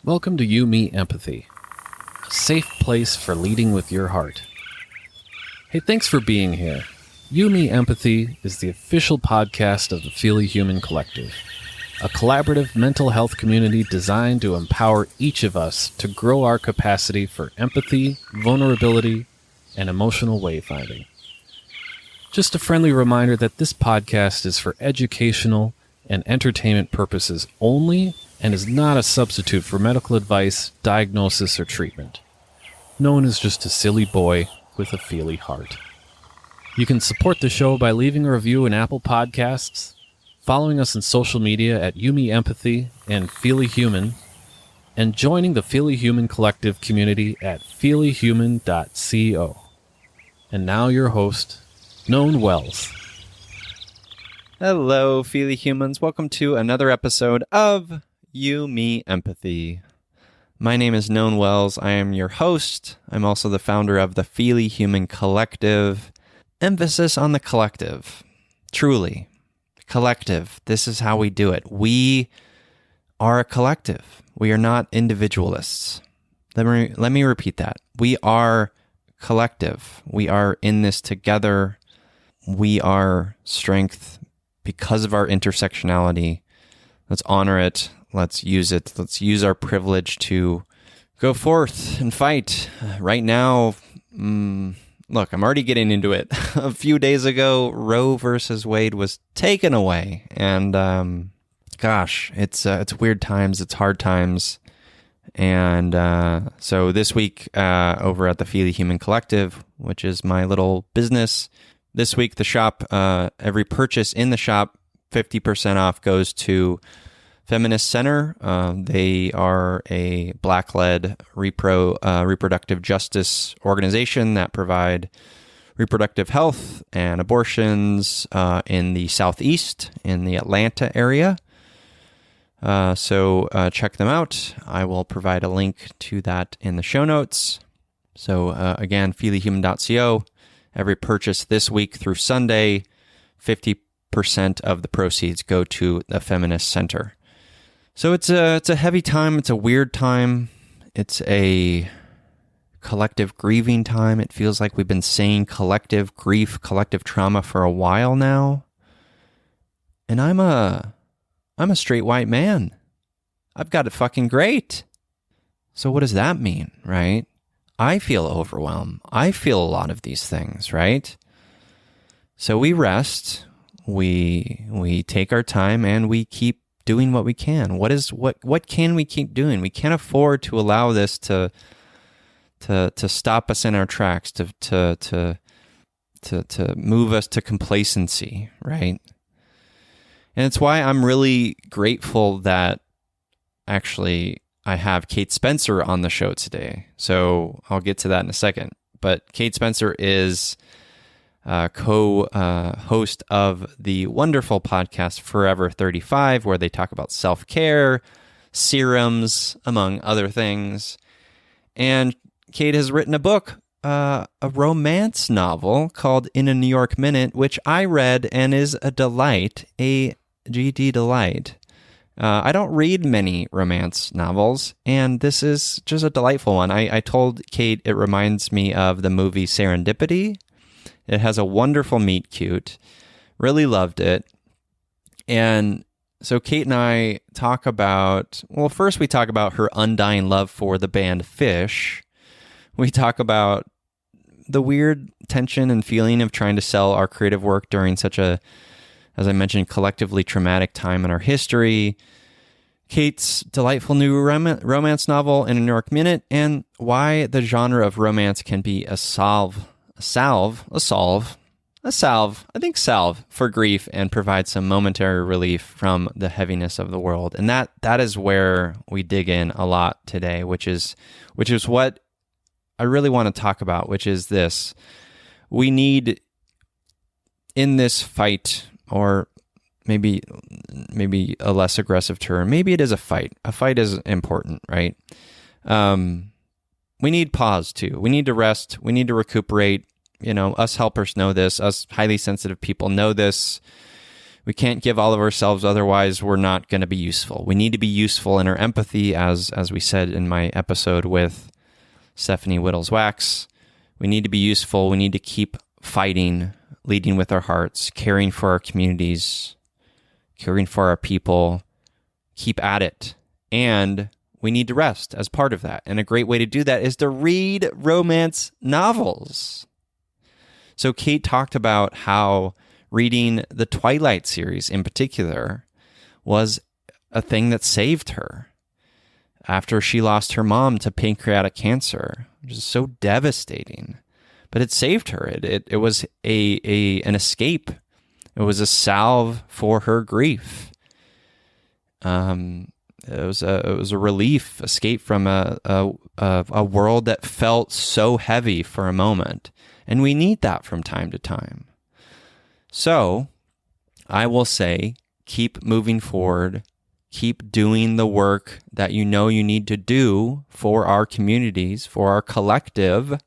Welcome to You, Me, Empathy, a safe place for leading with your heart. Hey, thanks for being here. You, Me, Empathy is the official podcast of the Feely Human Collective, a collaborative mental health community designed to empower each of us to grow our capacity for empathy, vulnerability, and emotional wayfinding. Just a friendly reminder that this podcast is for educational and entertainment purposes only and is not a substitute for medical advice, diagnosis, or treatment. No one is just a silly boy with a feely heart. You can support the show by leaving a review in Apple Podcasts, following us on social media at Yumi Empathy and Feely Human, and joining the Feely Human Collective community at feelyhuman.co. And now your host, Known Wells. Hello, Feely Humans. Welcome to another episode of You, Me, Empathy. My name is Known Wells. I am your host. I'm also the founder of the Feely Human Collective. Emphasis on the collective. Truly. Collective. This is how we do it. We are a collective. We are not individualists. Let me repeat that. We are collective. We are in this together. We are strength because of our intersectionality. Let's honor it. Let's use it. Let's use our privilege to go forth and fight. Right now, look, I'm already getting into it. A few days ago, Roe versus Wade was taken away. And gosh, it's weird times. It's hard times. And so this week over at the Feely Human Collective, which is my little business, this week the shop, every purchase in the shop, 50% off goes to Feminist Center. They are a Black-led reproductive justice organization that provide reproductive health and abortions in the Southeast, in the Atlanta area. So check them out. I will provide a link to that in the show notes. So again, feelyhuman.co. Every purchase this week through Sunday, 50% of the proceeds go to the Feminist Center. So it's a heavy time. It's a weird time. It's a collective grieving time. It feels like we've been saying collective grief, collective trauma for a while now. And I'm a straight white man. I've got it fucking great. So what does that mean, right? I feel overwhelmed. I feel a lot of these things, right? So we rest, we take our time, and we keep doing what we can. What can we keep doing? We can't afford to allow this to stop us in our tracks, to move us to complacency, right? And it's why I'm really grateful that actually I have Kate Spencer on the show today. So I'll get to that in a second. But Kate Spencer is co-host of the wonderful podcast Forever 35, where they talk about self-care, serums, among other things. And Kate has written a book, a romance novel called In a New York Minute, which I read and is a delight, a GD delight. I don't read many romance novels, and this is just a delightful one. I told Kate it reminds me of the movie Serendipity. It has a wonderful meet cute. Really loved it. And so Kate and I talk about, well, first we talk about her undying love for the band Fish. We talk about the weird tension and feeling of trying to sell our creative work during such a, as I mentioned, collectively traumatic time in our history. Kate's delightful new romance novel In a New York Minute, and why the genre of romance can be a salve for grief and provide some momentary relief from the heaviness of the world. And that is where we dig in a lot today, which is what I really want to talk about, which is this. We need, in this fight, or maybe a less aggressive term, maybe it is a fight. A fight is important, right? We need pause too. We need to rest. We need to recuperate. You know, us helpers know this. Us highly sensitive people know this. We can't give all of ourselves, otherwise we're not going to be useful. We need to be useful in our empathy, as we said in my episode with Stephanie Whittles-Wax. We need to be useful. We need to keep fighting, leading with our hearts, caring for our communities, caring for our people. Keep at it. And we need to rest as part of that. And a great way to do that is to read romance novels. So Kate talked about how reading the Twilight series in particular was a thing that saved her after she lost her mom to pancreatic cancer, which is so devastating. But it saved her. It was an escape. It was a salve for her grief. It was a relief, escape from a world that felt so heavy for a moment, and we need that from time to time. So, I will say, keep moving forward, keep doing the work that you know you need to do for our communities, for our collective,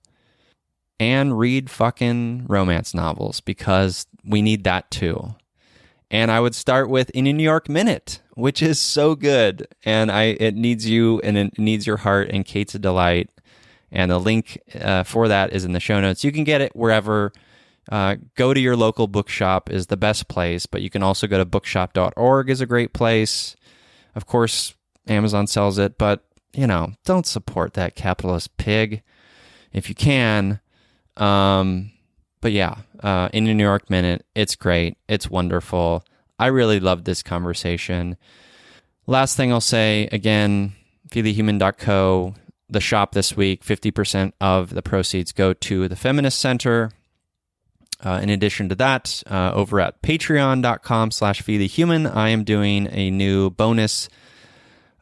and read fucking romance novels, because we need that too. And I would start with In a New York Minute, which is so good. And it needs you, and it needs your heart, and Kate's a delight. And the link for that is in the show notes. You can get it wherever. Go to your local bookshop is the best place, but you can also go to bookshop.org is a great place. Of course, Amazon sells it, but, don't support that capitalist pig if you can. But yeah, In a New York Minute, it's great. It's wonderful. I really loved this conversation. Last thing I'll say, again, feelyhuman.co, the shop this week, 50% of the proceeds go to the Feminist Center. In addition to that, over at patreon.com/feelyhuman, I am doing a new bonus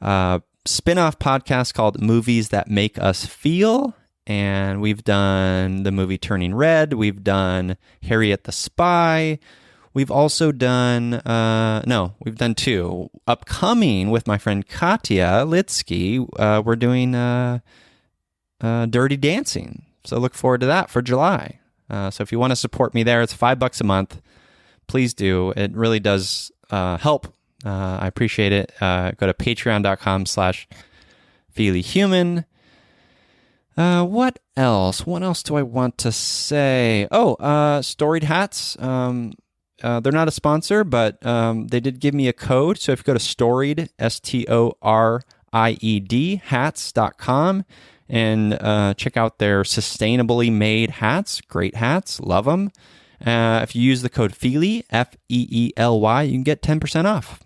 spin-off podcast called Movies That Make Us Feel. And we've done the movie Turning Red. We've done Harriet the Spy. We've also done, we've done two. Upcoming with my friend Katya Litsky, we're doing Dirty Dancing. So look forward to that for July. So if you want to support me there, it's $5 a month. Please do. It really does help. I appreciate it. Go to patreon.com/feelyhuman. What else? What else do I want to say? Storied hats. They're not a sponsor, but they did give me a code. So if you go to Storied, STORIED, hats.com, and check out their sustainably made hats. Great hats. Love them. If you use the code Feely, F-E-E-L-Y, you can get 10% off.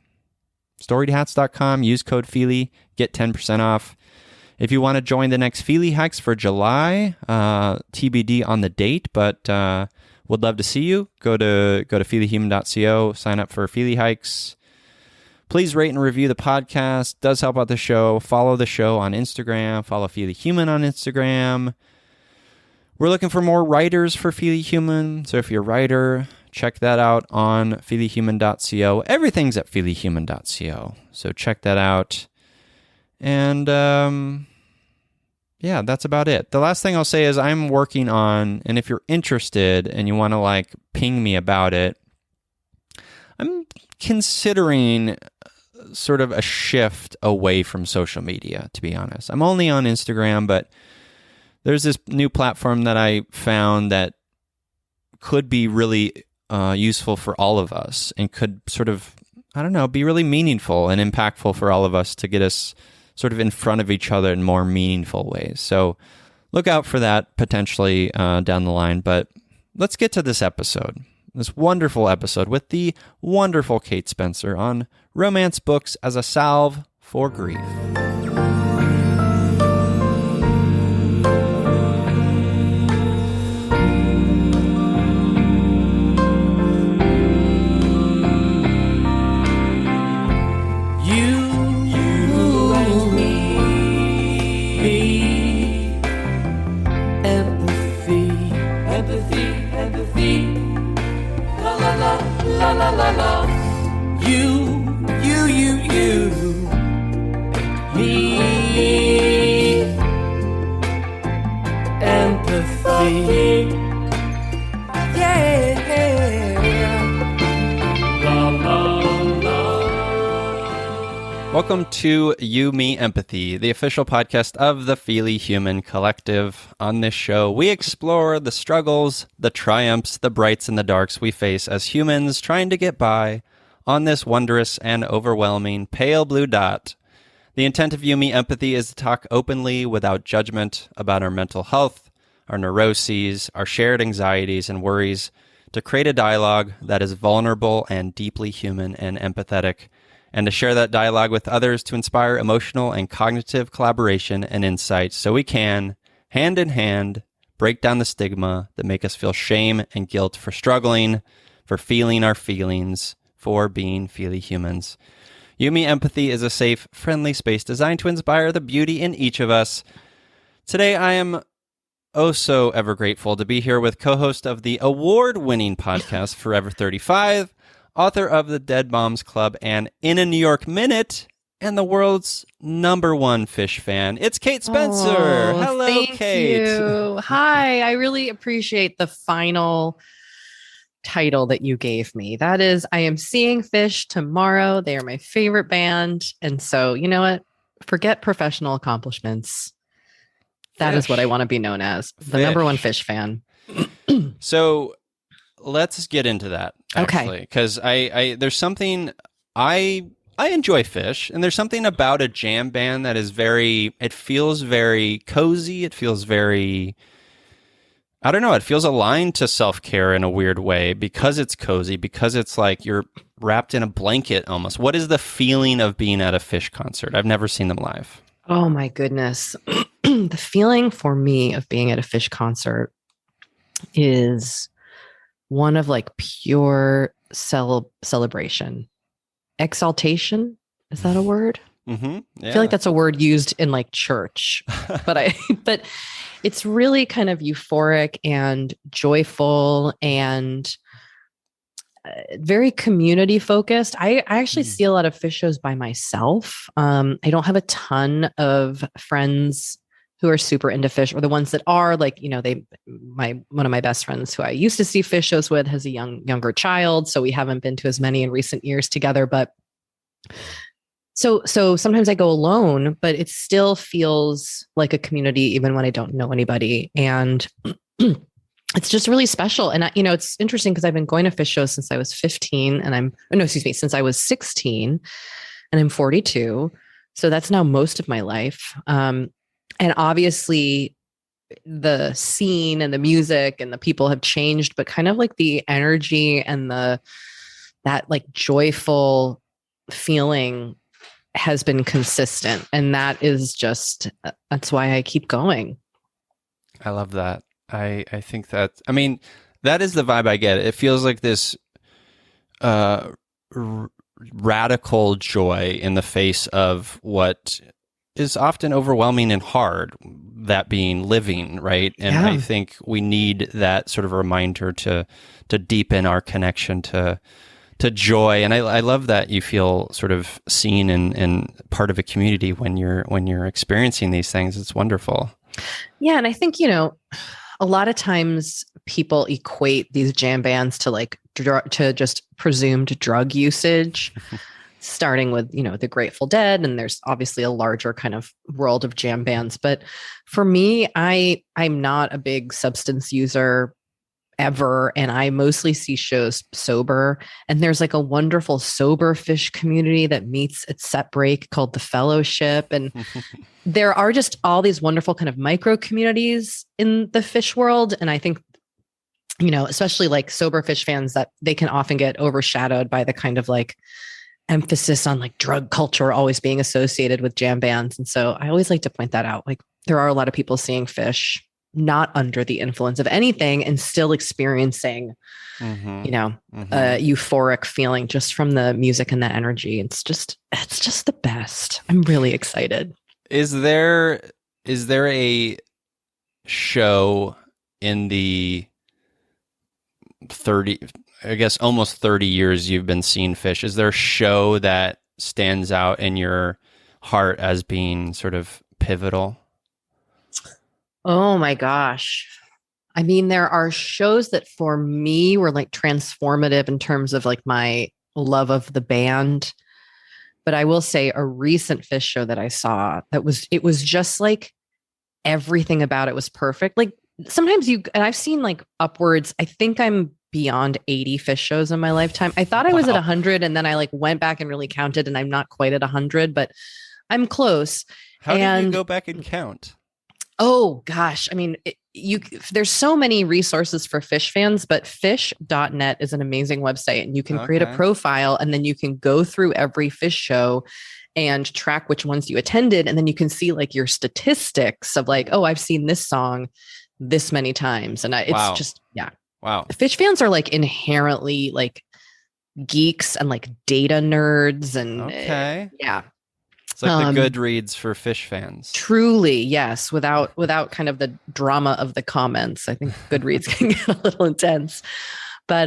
StoriedHats.com, use code Feely, get 10% off. If you want to join the next Feely Hikes for July, TBD on the date, but would love to see you. Go to feelyhuman.co, sign up for Feely Hikes. Please rate and review the podcast. Does help out the show. Follow the show on Instagram. Follow Feely Human on Instagram. We're looking for more writers for Feely Human. So if you're a writer, check that out on feelyhuman.co. Everything's at feelyhuman.co. So check that out. And yeah, that's about it. The last thing I'll say is I'm working on, and if you're interested and you want to ping me about it, I'm considering sort of a shift away from social media, to be honest. I'm only on Instagram, but there's this new platform that I found that could be really useful for all of us and could sort of, be really meaningful and impactful for all of us to get us sort of in front of each other in more meaningful ways. So look out for that potentially down the line. But let's get to this episode. This wonderful episode with the wonderful Kate Spencer on romance books as a salve for grief. Yeah. La, la. Welcome to You, Me, Empathy, the official podcast of the Feely Human Collective. On this show, we explore the struggles, the triumphs, the brights and the darks we face as humans trying to get by on this wondrous and overwhelming pale blue dot. The intent of You, Me, Empathy is to talk openly without judgment about our mental health, our neuroses, our shared anxieties and worries, to create a dialogue that is vulnerable and deeply human and empathetic, and to share that dialogue with others to inspire emotional and cognitive collaboration and insight so we can, hand in hand, break down the stigma that make us feel shame and guilt for struggling, for feeling our feelings, for being feely humans. You, Me, Empathy is a safe, friendly space designed to inspire the beauty in each of us. Today, I am oh so ever grateful to be here with co-host of the award-winning podcast Forever 35, author of the Dead Moms Club and In a New York Minute, and the world's #1 fish fan. It's Kate Spencer. Oh, hello, thank Kate. You. Hi. I really appreciate the final title that you gave me. That is, I am seeing Fish tomorrow. They are my favorite band. And so, you know what? Forget professional accomplishments. That is what I want to be known as. The #1 fish fan. So let's get into that, actually. Okay. Because I there's something I enjoy Fish, and there's something about a jam band that is it feels very cozy. It feels very, I don't know, it feels aligned to self-care in a weird way because it's cozy, because it's like you're wrapped in a blanket almost. What is the feeling of being at a Fish concert? I've never seen them live. Oh my goodness. The feeling for me of being at a Fish concert is one of like pure celebration. Exaltation. Is that a word? Mm-hmm. Yeah. I feel like that's a word used in like church, but it's really kind of euphoric and joyful and very community focused. I actually see a lot of Fish shows by myself. I don't have a ton of friends who are super into Fish, or the ones that are like, you know, one of my best friends who I used to see Fish shows with has a younger child. So we haven't been to as many in recent years together, but so sometimes I go alone, but it still feels like a community, even when I don't know anybody. And it's just really special. And it's interesting because I've been going to Fish shows since I was 15 since I was 16 and I'm 42. So that's now most of my life. And obviously the scene and the music and the people have changed, but kind of like the energy and that like joyful feeling has been consistent. And that is that's why I keep going. I love that. I think that is the vibe I get. It feels like this radical joy in the face of what is often overwhelming and hard, that being living, right? And I think we need that sort of reminder to deepen our connection to joy. And I love that you feel sort of seen and part of a community when you're experiencing these things. It's wonderful. Yeah. And I think, a lot of times people equate these jam bands to like to just presumed drug usage. Starting with, the Grateful Dead, and there's obviously a larger kind of world of jam bands. But for me, I'm not a big substance user ever, and I mostly see shows sober. And there's like a wonderful sober Fish community that meets at set break called The Fellowship. And there are just all these wonderful kind of micro communities in the Fish world. And I think, especially like sober Fish fans, that they can often get overshadowed by the kind of like emphasis on like drug culture always being associated with jam bands. And so I always like to point that out. Like there are a lot of people seeing Fish not under the influence of anything and still experiencing, a euphoric feeling just from the music and the energy. It's just the best. I'm really excited. Is there a show in the almost 30 years you've been seeing Fish? Is there a show that stands out in your heart as being sort of pivotal? Oh my gosh. I mean, there are shows that for me were like transformative in terms of like my love of the band. But I will say a recent fish show that I saw it was just like everything about it was perfect. Like sometimes and I've seen like upwards, I think I'm beyond 80 fish shows in my lifetime. I thought I was at 100 and then I like went back and really counted and I'm not quite at 100, but I'm close. How did you go back and count? Oh gosh. I mean, there's so many resources for fish fans, but fish.net is an amazing website and you can create a profile and then you can go through every fish show and track which ones you attended. And then you can see like your statistics of like, oh, I've seen this song this many times. And it's just, yeah. Wow. Fish fans are like inherently like geeks and like data nerds and yeah. It's like the Goodreads for fish fans. Truly, yes. Without kind of the drama of the comments, I think Goodreads can get a little intense. But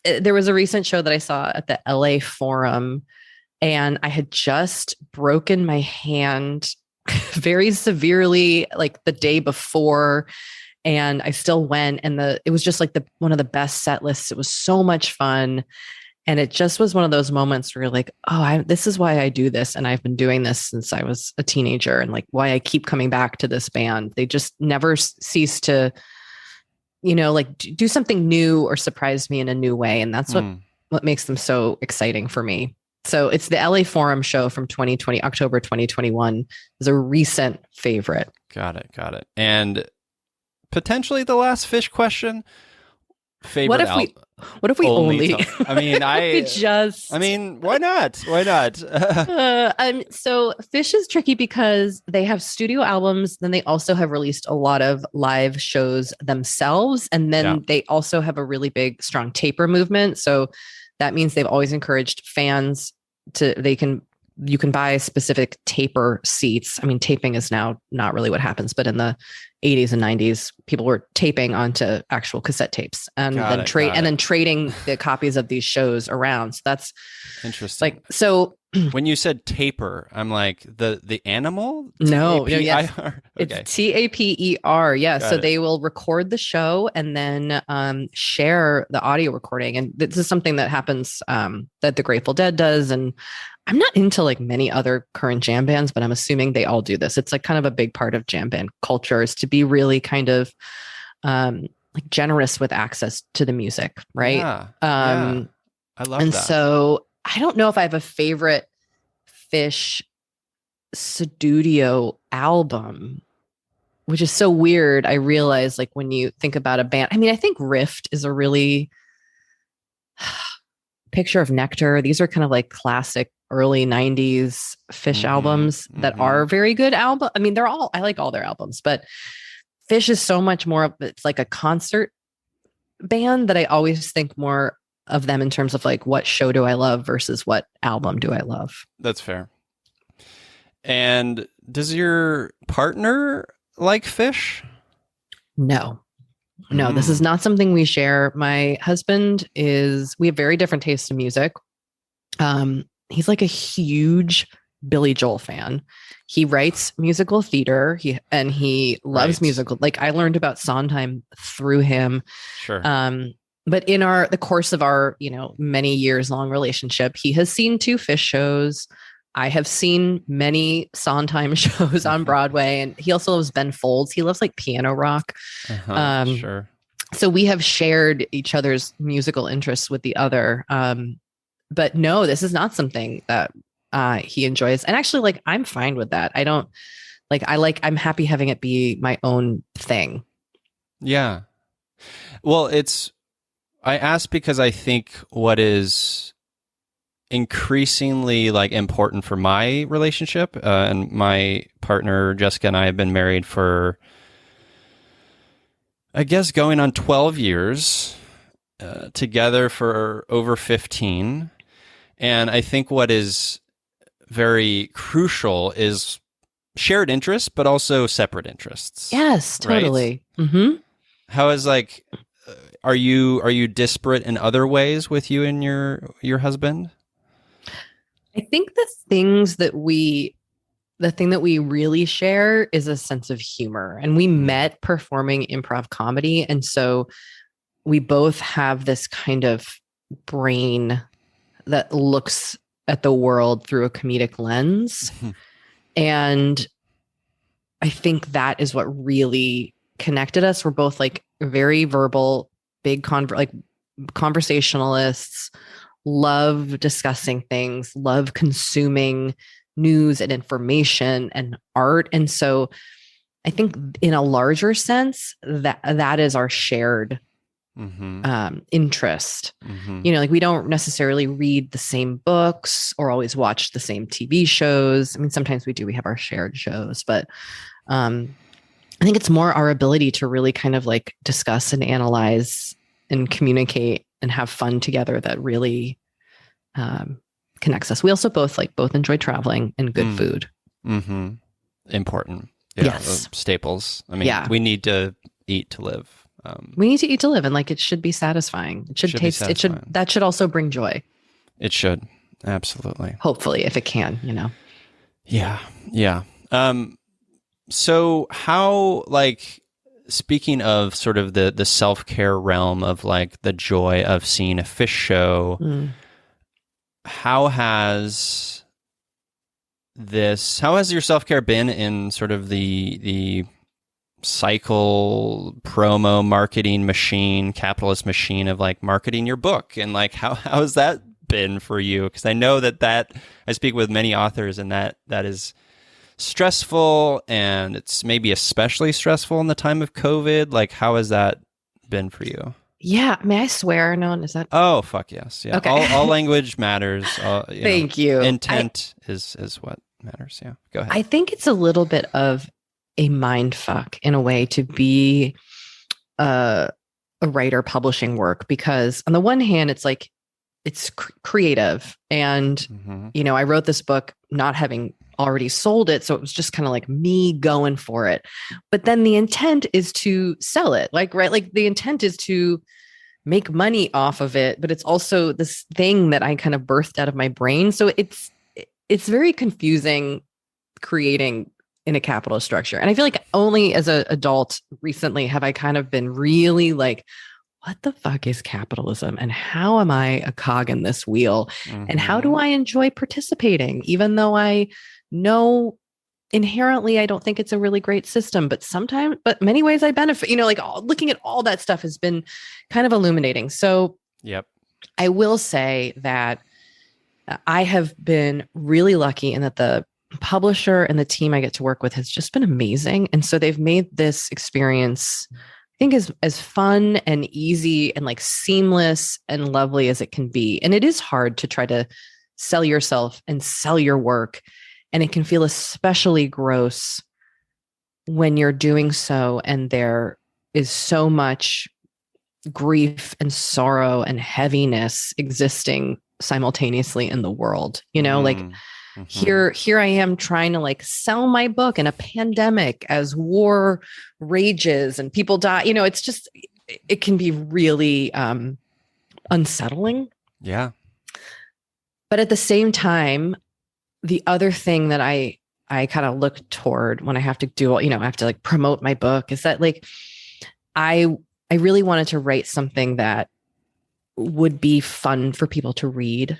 there was a recent show that I saw at the LA Forum, and I had just broken my hand very severely, like the day before, and I still went. And it was just like one of the best set lists. It was so much fun. And it just was one of those moments where you're like, oh, this is why I do this. And I've been doing this since I was a teenager, and like why I keep coming back to this band. They just never cease to, like do something new or surprise me in a new way. And that's what makes them so exciting for me. So it's the LA Forum show from 2020, October 2021 is a recent favorite. Got it. And potentially the last fish question. Favorite album. What if we only I mean, why not? So Fish is tricky because they have studio albums, then they also have released a lot of live shows themselves, and then they also have a really big, strong taper movement. So that means they've always encouraged fans you can buy specific taper seats. I mean, taping is now not really what happens, but in the 80s and 90s, people were taping onto actual cassette tapes and then trading the copies of these shows around. So that's interesting. Like, so when you said taper, I'm like the animal? No, yes. Okay. It's TAPER. Yeah. So they will record the show and then share the audio recording. And this is something that happens that the Grateful Dead does. And I'm not into like many other current jam bands, but I'm assuming they all do this. It's like kind of a big part of jam band culture is to be really kind of like generous with access to the music. Right. Yeah. I love and that. So I don't know if I have a favorite Fish studio album, which is so weird. I realize like when you think about a band, I mean, I think Rift is a really Picture of Nectar. These are kind of like classic early 90s Fish albums that are very good album. I mean, I like all their albums, but Fish is so much more it's like a concert band that I always think more of them in terms of like what show do I love versus what album do I love. That's fair. And does your partner like Fish? No, this is not something we share. My husband we have very different tastes in music. He's like a huge Billy Joel fan. He writes musical theater. He loves musical. Like I learned about Sondheim through him. Sure. But in the course of our, many years long relationship, he has seen 2 Fish shows. I have seen many Sondheim shows on Broadway, and he also loves Ben Folds. He loves like piano rock. Sure. So we have shared each other's musical interests with the other. But no, this is not something that he enjoys. And actually, like, I'm fine with that. I don't I'm happy having it be my own thing. Yeah. Well, I ask because I think what is increasingly like important for my relationship and my partner Jessica and I have been married for, I guess, going on 12 years, together for over 15. And I think what is very crucial is shared interests, but also separate interests. Yes, totally. Right? Mm-hmm. How is are you disparate in other ways with you and your husband? I think the thing that we really share is a sense of humor. And we met performing improv comedy. And so we both have this kind of brain that looks at the world through a comedic lens. And I think that is what really connected us. We're both like very verbal, big conversationalists, love discussing things, love consuming news and information and art. And so I think in a larger sense, that is our shared interest. You know, like we don't necessarily read the same books or always watch the same TV shows. I mean, sometimes we do, we have our shared shows, but I think it's more our ability to really kind of like discuss and analyze and communicate and have fun together that really connects us. We also both enjoy traveling and good food. Important. Yeah, yes. Staples. I mean, we need to eat to live. We need to eat to live, and like it should be satisfying. It should taste. It should. That should also bring joy. It should, absolutely. Hopefully, if it can, you know. Yeah, yeah. So how, like, speaking of sort of the self-care realm of like the joy of seeing a fish show, how has your self-care been in sort of the cycle promo marketing machine, capitalist machine of like marketing your book? And like, how has that been for you? Because I know that I speak with many authors, and that is stressful, and it's maybe especially stressful in the time of COVID. Like, how has that been for you? Yeah. May I swear? No, is that? Oh, fuck yes. Yeah. Okay. All language matters. Thank you. Intent is what matters. Yeah. Go ahead. I think it's a little bit of a mind fuck in a way to be a writer publishing work, because on the one hand, it's like, it's creative. And, you know, I wrote this book not having already sold it. So it was just kind of like me going for it. But then the intent is to sell it. Like, right. Like the intent is to make money off of it. But it's also this thing that I kind of birthed out of my brain. So it's very confusing creating in a capitalist structure. And I feel like only as an adult recently have I kind of been really like, what the fuck is capitalism? And how am I a cog in this wheel? And how do I enjoy participating? Even though I know inherently I don't think it's a really great system, but many ways I benefit, you know, like looking at all that stuff has been kind of illuminating. So I will say that I have been really lucky in that the publisher and the team I get to work with has just been amazing. And so they've made this experience, I think, as fun and easy and like seamless and lovely as it can be. And it is hard to try to sell yourself and sell your work. And it can feel especially gross when you're doing so and there is so much grief and sorrow and heaviness existing simultaneously in the world. You know, like here I am trying to like sell my book in a pandemic as war rages and people die. You know, it's just, it can be really unsettling. Yeah. But at the same time, the other thing that I kind of look toward when I have to do, you know, I have to like promote my book is that like, I really wanted to write something that would be fun for people to read.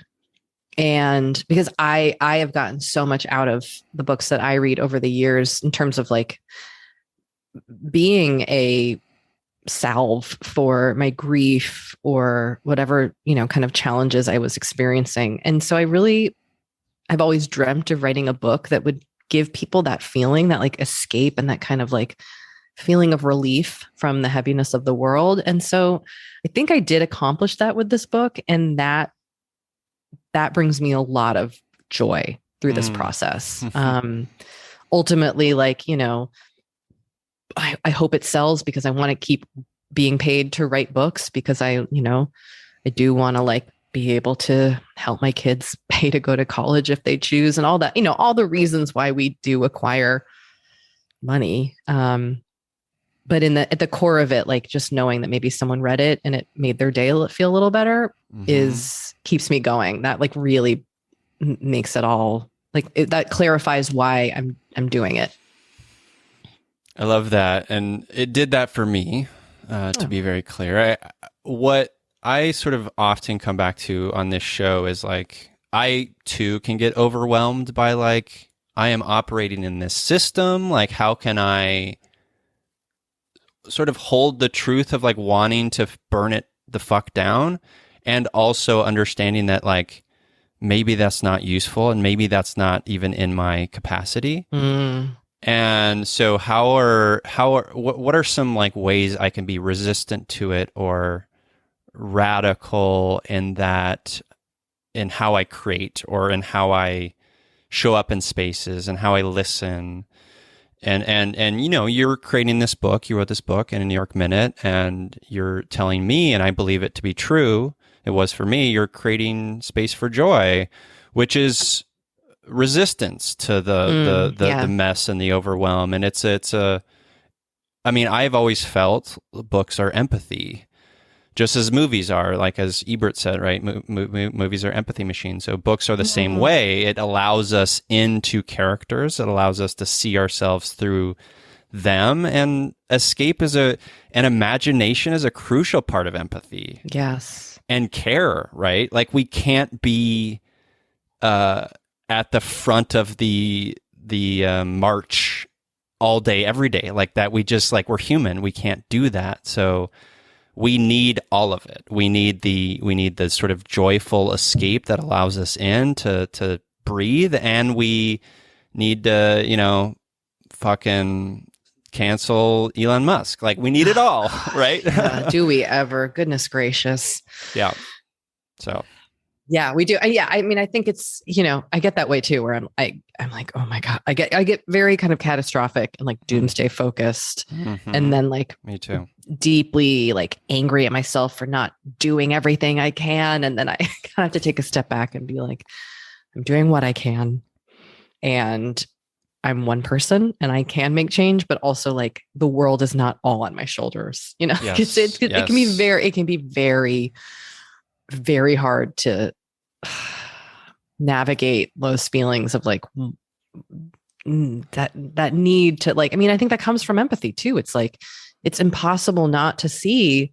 And because I have gotten so much out of the books that I read over the years in terms of like being a salve for my grief or whatever, you know, kind of challenges I was experiencing. And so I've always dreamt of writing a book that would give people that feeling, that like escape and that kind of like feeling of relief from the heaviness of the world. And so I think I did accomplish that with this book. And that brings me a lot of joy through this process. Ultimately, like, you know, I hope it sells because I want to keep being paid to write books, because I do want to like be able to help my kids pay to go to college if they choose, and all that, you know, all the reasons why we do acquire money. But at the core of it, like just knowing that maybe someone read it and it made their day feel a little better keeps me going. That like really makes it all like that clarifies why I'm doing it. I love that. And it did that for me, to be very clear. What I sort of often come back to on this show is like, I too can get overwhelmed by like, I am operating in this system. Like, how can I sort of hold the truth of like wanting to burn it the fuck down, and also understanding that like maybe that's not useful and maybe that's not even in my capacity. And so what are some like ways I can be resistant to it or radical in that, in how I create or in how I show up in spaces and how I listen. And you know, you're creating this book, you wrote this book in a New York Minute, and you're telling me, and I believe it to be true, it was for me, you're creating space for joy, which is resistance to the mess and the overwhelm. And I mean, I've always felt books are empathy, just as movies are, like as Ebert said, right? Movies are empathy machines. So books are the same way. It allows us into characters. It allows us to see ourselves through them. And escape and imagination is a crucial part of empathy. Yes. And care, right? Like we can't be at the front of the march all day, every day like that. We just like, we're human. We can't do that. So we need all of it. We need the sort of joyful escape that allows us in to breathe, and we need to, you know, fucking cancel Elon Musk. Like we need it all, right? Do we ever? Goodness gracious. Yeah. So. Yeah, we do. Yeah, I mean, I think it's, you know, I get that way too, where I'm like, oh my God, I get very kind of catastrophic and like doomsday focused, and then like me too, deeply like angry at myself for not doing everything I can, and then I kind of have to take a step back and be like, I'm doing what I can, and I'm one person, and I can make change, but also like the world is not all on my shoulders, you know. Yes. It can be very, very hard to navigate those feelings of like that need to like, I mean, I think that comes from empathy too. It's like, it's impossible not to see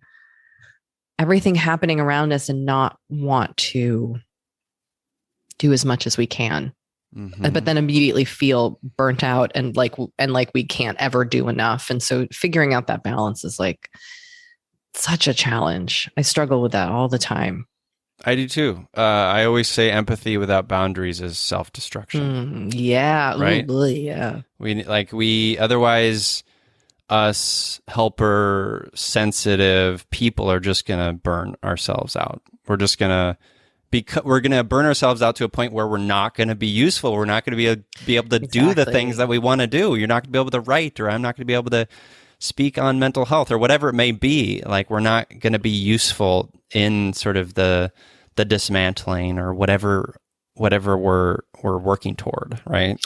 everything happening around us and not want to do as much as we can, but then immediately feel burnt out and like we can't ever do enough. And so figuring out that balance is like such a challenge. I struggle with that all the time. I do too. I always say empathy without boundaries is self-destruction. Yeah. Right. Ooh, yeah. We otherwise, us helper sensitive people are just going to burn ourselves out. We're just going to burn ourselves out to a point where we're not going to be useful. We're not going to be able to do the things that we want to do. You're not going to be able to write, or I'm not going to be able to speak on mental health, or whatever it may be. Like we're not going to be useful in sort of the dismantling or whatever we're working toward, right?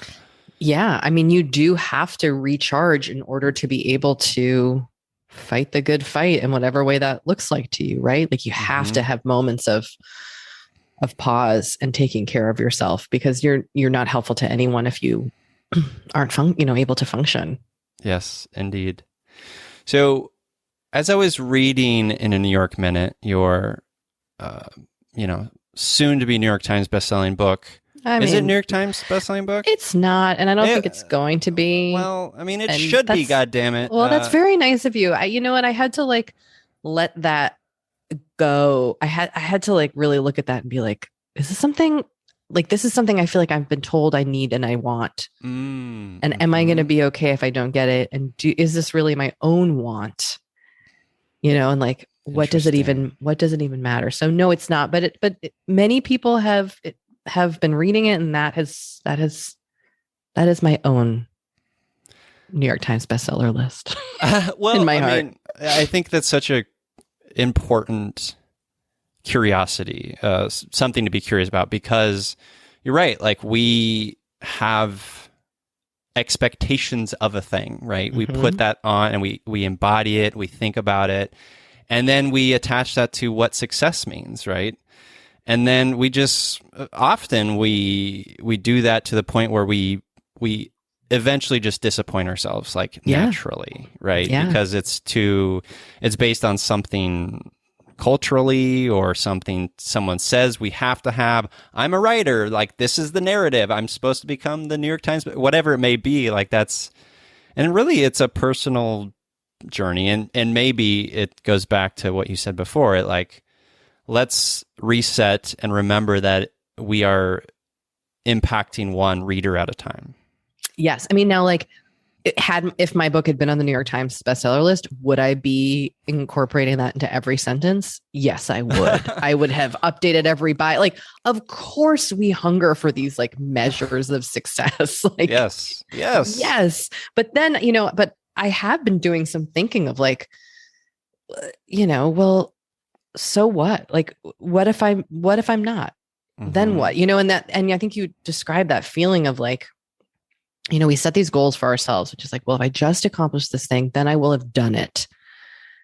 Yeah. I mean, you do have to recharge in order to be able to fight the good fight in whatever way that looks like to you, right? Like you have to have moments of pause and taking care of yourself, because you're not helpful to anyone if you aren't able to function. Yes, indeed. So as I was reading in a New York Minute, your soon to be New York Times bestselling book. Is it New York Times bestselling book? It's not, and I don't think it's going to be. Well, I mean, it should be, goddammit. Well, that's very nice of you. You know what? I had to like let that go. I had to like really look at that and be like, is this something I feel like I've been told I need and I want? And am I going to be okay if I don't get it? And is this really my own want? You know, and like, what does it even matter? So no, it's not. But many people have been reading it, and that is my own New York Times bestseller list. Well, in my heart. mean, I think that's such a important curiosity, something to be curious about, because you're right. Like we have expectations of a thing, right? We put that on and we embody it, we think about it, and then we attach that to what success means, right? And then we just often we do that to the point where we eventually just disappoint ourselves, like naturally, right? Yeah. Because it's based on something culturally or something someone says we have to have. I'm a writer, like this is the narrative. I'm supposed to become the New York Times, whatever it may be. Like that's, and really it's a personal journey. And maybe it goes back to what you said before. It like, let's reset and remember that we are impacting one reader at a time. Yes. I mean, now like if my book had been on the New York Times bestseller list, would I be incorporating that into every sentence? Yes, I would. I would have updated every like, of course we hunger for these like measures of success. Like, yes. But then, but I have been doing some thinking of like, well, so what? Like, what if I'm not? Mm-hmm. Then what? And I think you described that feeling of like, we set these goals for ourselves, which is like, well, if I just accomplish this thing, then I will have done it.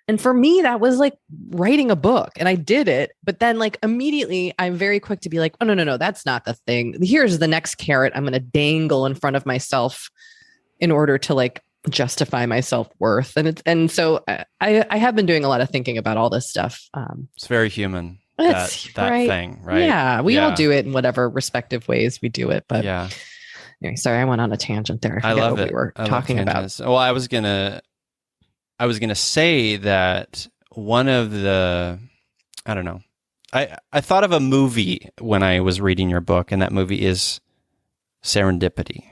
And for me, that was like writing a book, and I did it. But then like immediately I'm very quick to be like, oh, no, that's not the thing. Here's the next carrot I'm going to dangle in front of myself in order to like justify my self-worth. And so I have been doing a lot of thinking about all this stuff. It's very human. That thing, right? Yeah. We all do it in whatever respective ways we do it. But yeah. Anyway, sorry, I went on a tangent there. I love what it. we were talking about. Well, I was gonna say that one of the, I don't know, I thought of a movie when I was reading your book, and that movie is Serendipity.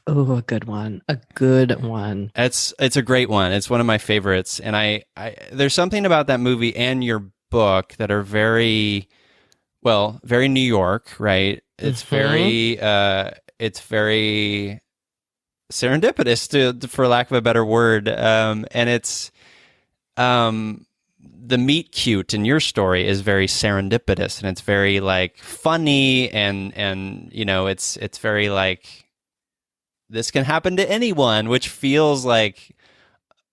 Oh, a good one. A good one. It's a great one. It's one of my favorites, and I there's something about that movie and your book that are very New York, right? It's it's very serendipitous, for lack of a better word. And it's the meet cute in your story is very serendipitous, and it's very like funny, and it's very like this can happen to anyone, which feels like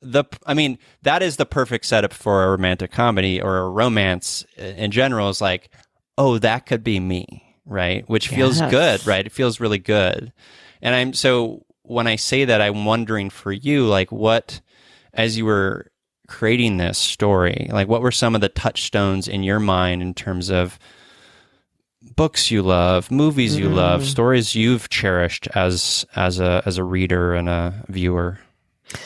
that is the perfect setup for a romantic comedy or a romance in general. Is like, oh, that could be me. Right. Which feels good. Right. It feels really good. And so when I say that, I'm wondering for you, like what, as you were creating this story, like what were some of the touchstones in your mind in terms of books you love, movies you love, stories you've cherished as a reader and a viewer? I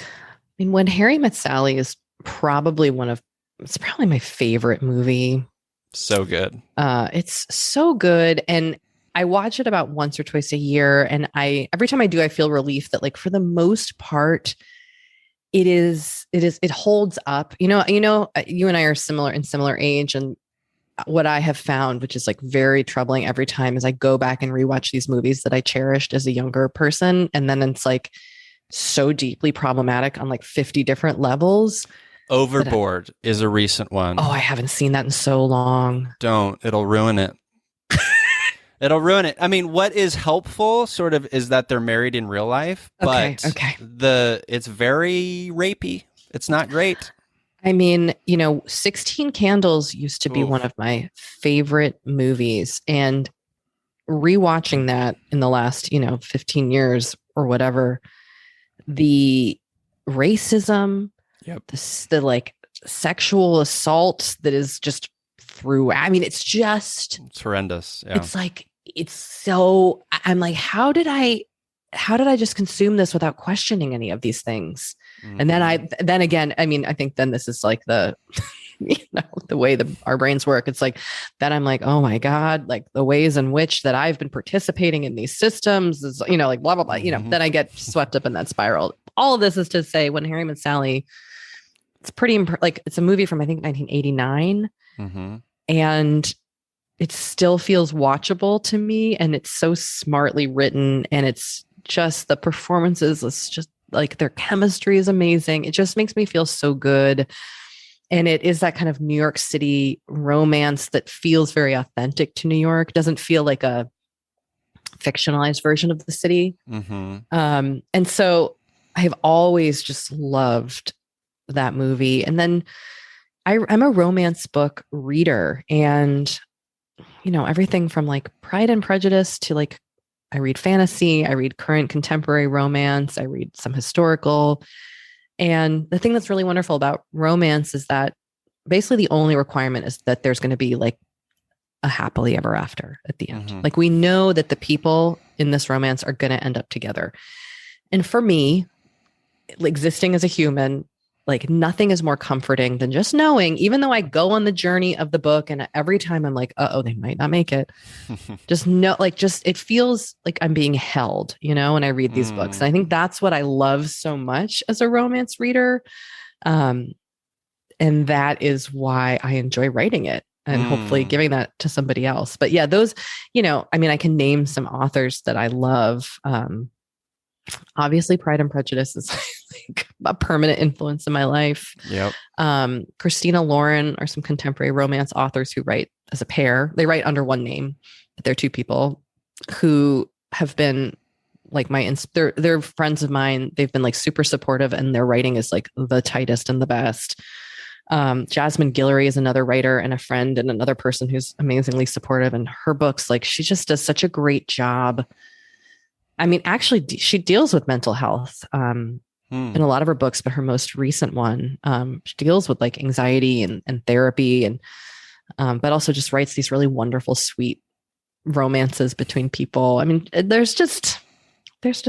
mean, When Harry Met Sally is probably it's probably my favorite movie. So good. It's so good. And I watch it about once or twice a year. And every time I do, I feel relief that like for the most part, it holds up. You and I are similar age. And what I have found, which is like very troubling every time, is I go back and rewatch these movies that I cherished as a younger person. And then it's like so deeply problematic on like 50 different levels. Overboard is a recent one. Oh, I haven't seen that in so long. Don't. It'll ruin it. It'll ruin it. I mean, what is helpful sort of is that they're married in real life, but it's very rapey. It's not great. I mean, 16 Candles used to be one of my favorite movies, and rewatching that in the last, 15 years or whatever, the racism, the like sexual assault that is just through. I mean, it's horrendous. Yeah. It's like, I'm like, how did I just consume this without questioning any of these things? Mm-hmm. And then again, I mean, I think then this is like the, the way our brains work. It's like, then I'm like, oh my God, like the ways in which that I've been participating in these systems is, like blah, blah, blah, then I get swept up in that spiral. All of this is to say When Harry Met Sally, it's pretty like it's a movie from I think 1989, and it still feels watchable to me, and it's so smartly written, and it's just the performances. It's just like their chemistry is amazing. It just makes me feel so good, and it is that kind of New York City romance that feels very authentic to New York. Doesn't feel like a fictionalized version of the city, and so I have always just loved that movie. And then I'm a romance book reader, and everything from like Pride and Prejudice to like I read fantasy, I read current contemporary romance, I read some historical. And the thing that's really wonderful about romance is that basically the only requirement is that there's going to be like a happily ever after at the end. Like we know that the people in this romance are going to end up together. And for me, existing as a human, like nothing is more comforting than just knowing, even though I go on the journey of the book and every time I'm like, oh, they might not make it. Just know, like, just, it feels like I'm being held, you know, when I read these books. And I think that's what I love so much as a romance reader. And that is why I enjoy writing it and hopefully giving that to somebody else. But yeah, those, you know, I mean, I can name some authors that I love. Obviously Pride and Prejudice is like a permanent influence in my life. Yep. Christina Lauren are some contemporary romance authors who write as a pair. They write under one name, but they're two people who have been like they're friends of mine. They've been like super supportive and their writing is like the tightest and the best. Jasmine Guillory is another writer and a friend and another person who's amazingly supportive, and her books, like she just does such a great job. I mean, actually she deals with mental health, in a lot of her books, but her most recent one, she deals with like anxiety and therapy and, but also just writes these really wonderful, sweet romances between people. I mean, there's just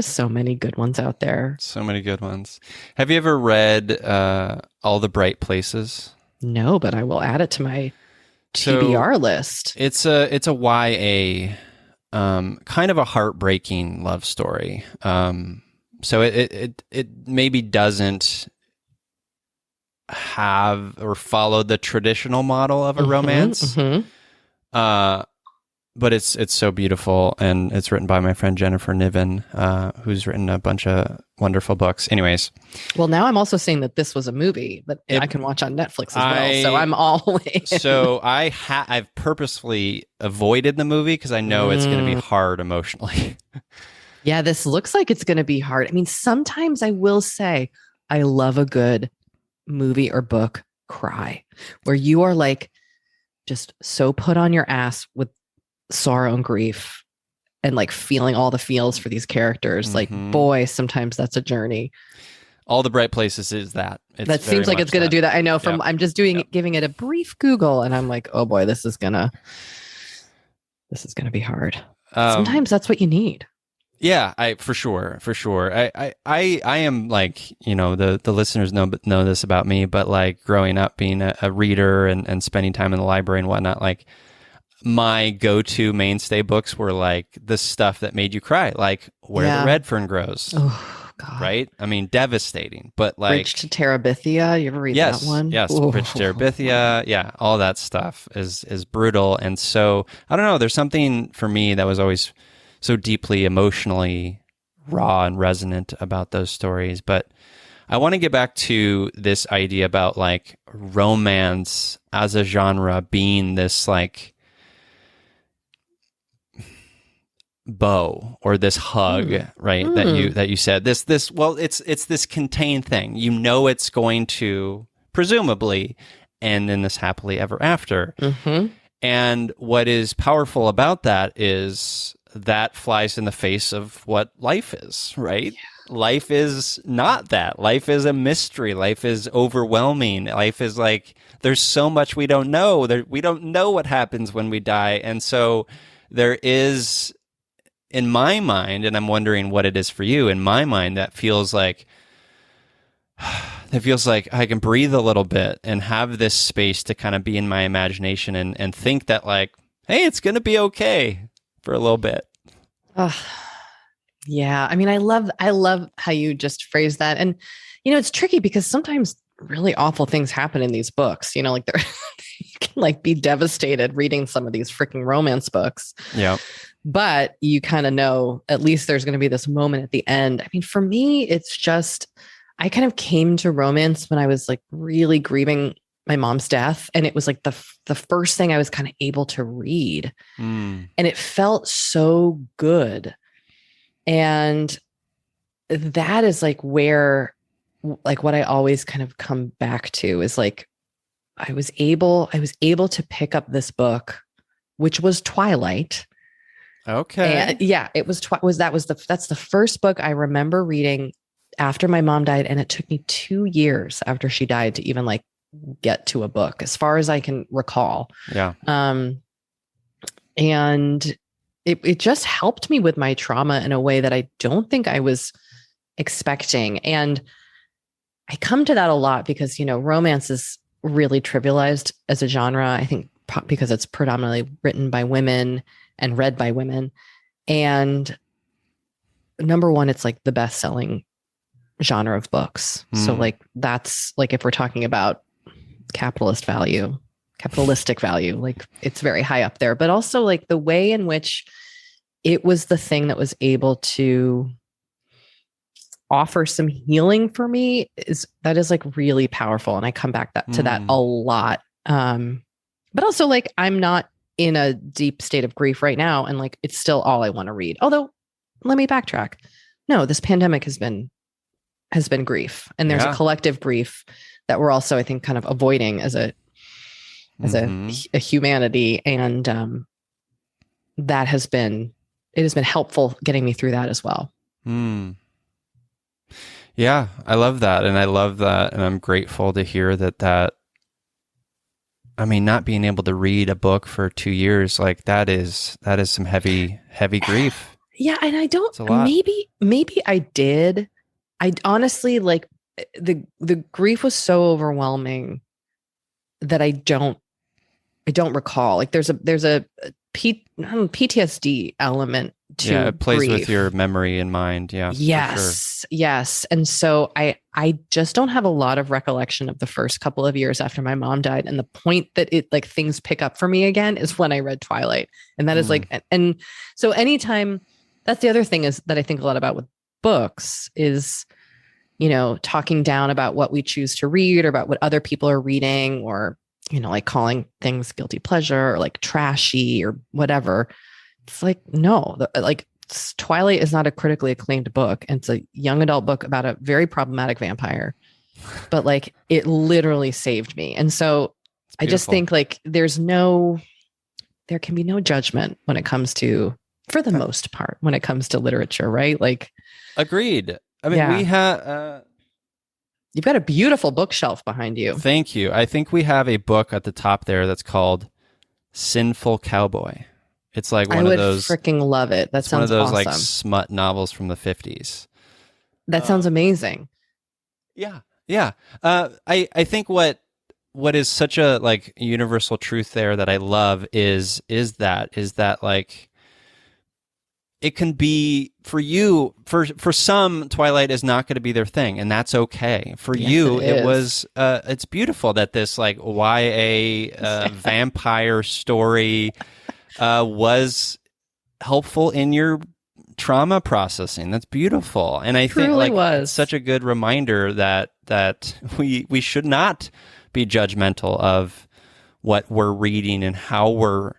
so many good ones out there. So many good ones. Have you ever read All the Bright Places? No, but I will add it to my TBR list. It's a YA, kind of a heartbreaking love story. So it maybe doesn't have or follow the traditional model of a romance. But it's so beautiful, and it's written by my friend Jennifer Niven, who's written a bunch of wonderful books. Anyways. Well, now I'm also seeing that this was a movie that I can watch on Netflix as well. So I'm all in. So I've purposefully avoided the movie because I know it's going to be hard emotionally. Yeah, this looks like it's going to be hard. I mean, sometimes I will say I love a good movie or book cry where you are like just so put on your ass with sorrow and grief and like feeling all the feels for these characters. Like, boy, sometimes that's a journey. All the Bright Places is that. That seems like it's going to do that. I know I'm just giving it a brief Google and I'm like, oh boy, this is going to be hard. Sometimes that's what you need. Yeah, for sure. I am like, you know, the listeners know this about me, but like growing up being a reader and spending time in the library and whatnot, like my go-to mainstay books were like the stuff that made you cry, like Where the Red Fern Grows. Oh God. Right? I mean, devastating, but like Bridge to Terabithia. You ever read that one? Yes, Ooh. Bridge to Terabithia. Yeah, all that stuff is brutal. And so, I don't know, there's something for me that was always so deeply emotionally raw and resonant about those stories. But I want to get back to this idea about like romance as a genre being this like bow or this hug, right? That you said this, well, it's this contained thing. You know, it's going to presumably end in this happily ever after. And what is powerful about that is that flies in the face of what life is, right? Yeah. Life is not that. Life is a mystery. Life is overwhelming. Life is like, there's so much we don't know. We don't know what happens when we die. And so there is, in my mind, and I'm wondering what it is for you, in my mind, that feels like I can breathe a little bit and have this space to kind of be in my imagination and think that like, hey, it's going to be okay for a little bit. Yeah. I mean, I love how you just phrased that. And, you know, it's tricky because sometimes really awful things happen in these books, you know, like you can like be devastated reading some of these freaking romance books. Yeah. But you kind of know at least there's going to be this moment at the end. I mean, for me, it's just, I kind of came to romance when I was like really grieving my mom's death. And it was like the first thing I was kind of able to read. And it felt so good. And that is like where, like what I always kind of come back to is like, I was able to pick up this book, which was Twilight. Okay. And yeah, it was, that's the first book I remember reading after my mom died. And it took me 2 years after she died to even like get to a book, as far as I can recall. Yeah. And it just helped me with my trauma in a way that I don't think I was expecting. And I come to that a lot because, romance is really trivialized as a genre, I think because it's predominantly written by women and read by women. And number one, it's like the best-selling genre of books. So like, that's like, if we're talking about capitalistic value, like it's very high up there, but also like the way in which it was the thing that was able to offer some healing for me is like really powerful. And I come back to that a lot. But also like, I'm not in a deep state of grief right now. And like, it's still all I want to read. Although let me backtrack. No, this pandemic has been grief. And there's a collective grief that we're also, I think, kind of avoiding as a humanity. And it has been helpful getting me through that as well. Yeah, I love that. And I'm grateful to hear that, I mean, not being able to read a book for 2 years, like that is some heavy grief. Yeah. And I don't, maybe I did. I honestly, like, the grief was so overwhelming that I don't recall. Like there's a PTSD element to it plays grief. with your memory in mind. Yeah. Yes. Sure. Yes. And so I just don't have a lot of recollection of the first couple of years after my mom died. And the point that it like things pick up for me again is when I read Twilight. And that is like, and so anytime, that's the other thing is that I think a lot about with books is, talking down about what we choose to read or about what other people are reading, or, like calling things guilty pleasure or like trashy or whatever. It's like, no, Twilight is not a critically acclaimed book. And it's a young adult book about a very problematic vampire, but like it literally saved me. And so I just think like there can be no judgment when it comes to, for the most part, when it comes to literature, right? Like, agreed. I mean, we have, you've got a beautiful bookshelf behind you. Thank you. I think we have a book at the top there that's called Sinful Cowboy. It's like one of those. I would freaking love it. That sounds awesome. One of those like smut novels from the 50s. That sounds amazing. Yeah. Yeah. I think what is such a like universal truth there that I love is that like, it can be for you, for some, Twilight is not going to be their thing, and that's okay. For you, it was, it's beautiful that this like YA vampire story was helpful in your trauma processing. That's beautiful. And I think like it's such a good reminder that we should not be judgmental of what we're reading and how we're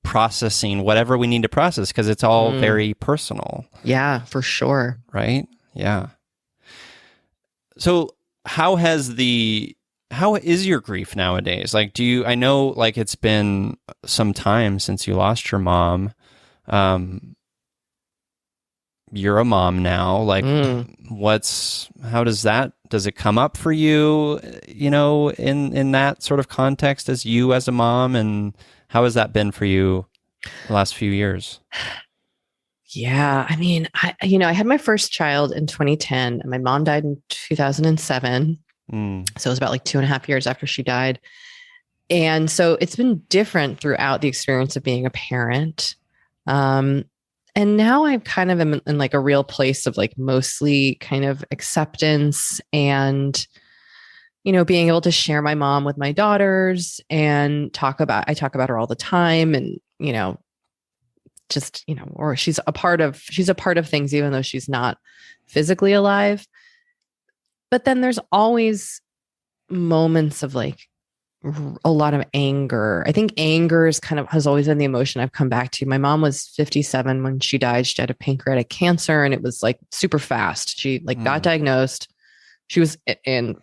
processing whatever we need to process, because it's all very personal. Yeah, for sure. Right? Yeah. So how is your grief nowadays? Like, I know like it's been some time since you lost your mom. You're a mom now. Like how does it come up for you, in that sort of context as you as a mom, and how has that been for you the last few years? Yeah. I mean, I had my first child in 2010 and my mom died in 2007. So it was about like 2.5 years after she died. And so it's been different throughout the experience of being a parent. And now I'm kind of in like a real place of like mostly kind of acceptance and, being able to share my mom with my daughters and I talk about her all the time, and, or she's a part of things, even though she's not physically alive. But then there's always moments of like a lot of anger. I think anger has always been the emotion I've come back to. My mom was 57 when she died. She had a pancreatic cancer, and it was like super fast. She like got diagnosed. She was in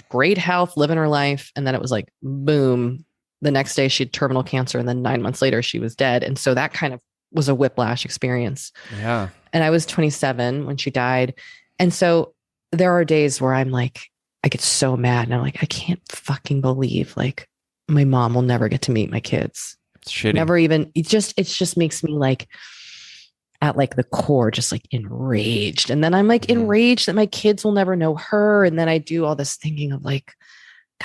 great health, living her life. And then it was like, boom, the next day she had terminal cancer. And then 9 months later, she was dead. And so that kind of was a whiplash experience. Yeah. And I was 27 when she died. And so there are days where I'm like, I get so mad and I'm like, I can't fucking believe like my mom will never get to meet my kids. It's shitty. Never even, it just makes me like at like the core, just like enraged. And then I'm like enraged that my kids will never know her. And then I do all this thinking of like,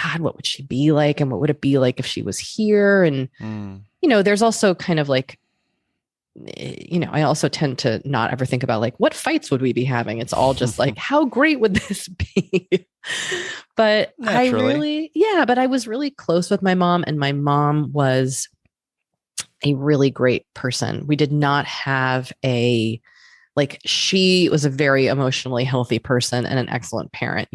God, what would she be like? And what would it be like if she was here? And, there's also kind of like, I also tend to not ever think about like, what fights would we be having? It's all just like, how great would this be? But Naturally. but I was really close with my mom, and my mom was a really great person. We did not have she was a very emotionally healthy person and an excellent parent,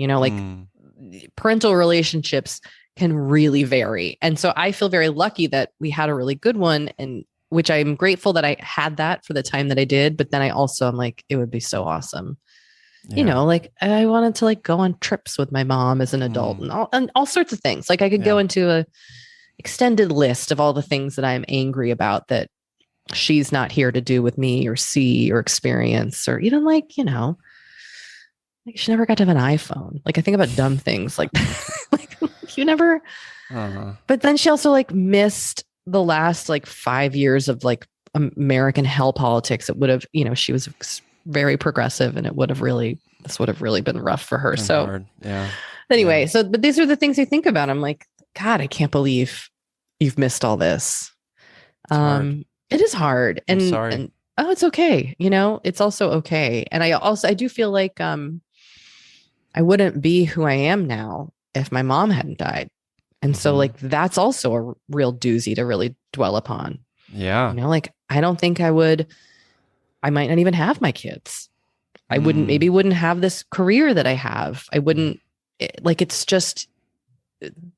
parental relationships can really vary. And so I feel very lucky that we had a really good one, and which I'm grateful that I had that for the time that I did. But then I also am like, it would be so awesome. Yeah. I wanted to like go on trips with my mom as an adult and all sorts of things. Like I could go into a extended list of all the things that I'm angry about that she's not here to do with me or see or experience, or even like she never got to have an iPhone. Like I think about dumb things like like you never. But then she also like missed the last like 5 years of like American hell politics. It would have, she was very progressive, and this would have really been rough for her. So hard. Yeah. Anyway, but these are the things I think about. I'm like, God, I can't believe you've missed all this. It is hard. And, I'm sorry. and it's okay. It's also okay. And I do feel like, I wouldn't be who I am now if my mom hadn't died. And so like, that's also a real doozy to really dwell upon. Yeah. Like, I don't think I would, I might not even have my kids. I wouldn't have this career that I have. I wouldn't it's just,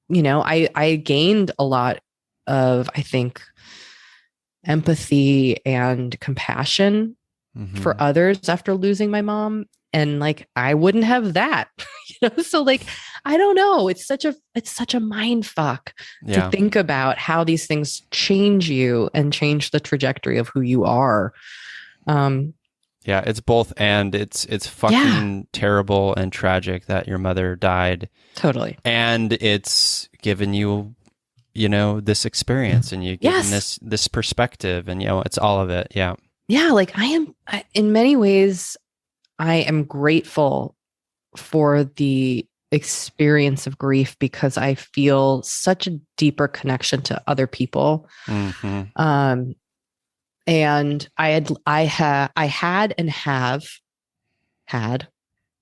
I gained a lot of, I think, empathy and compassion for others after losing my mom. And like, I wouldn't have that, so like, I don't know. It's such a mind fuck to think about how these things change you and change the trajectory of who you are. Yeah, it's both, and it's fucking terrible and tragic that your mother died. Totally. And it's given you, this experience, and you given this perspective, and it's all of it. Yeah. Yeah, like in many ways, I am grateful for the experience of grief because I feel such a deeper connection to other people. And I had and have had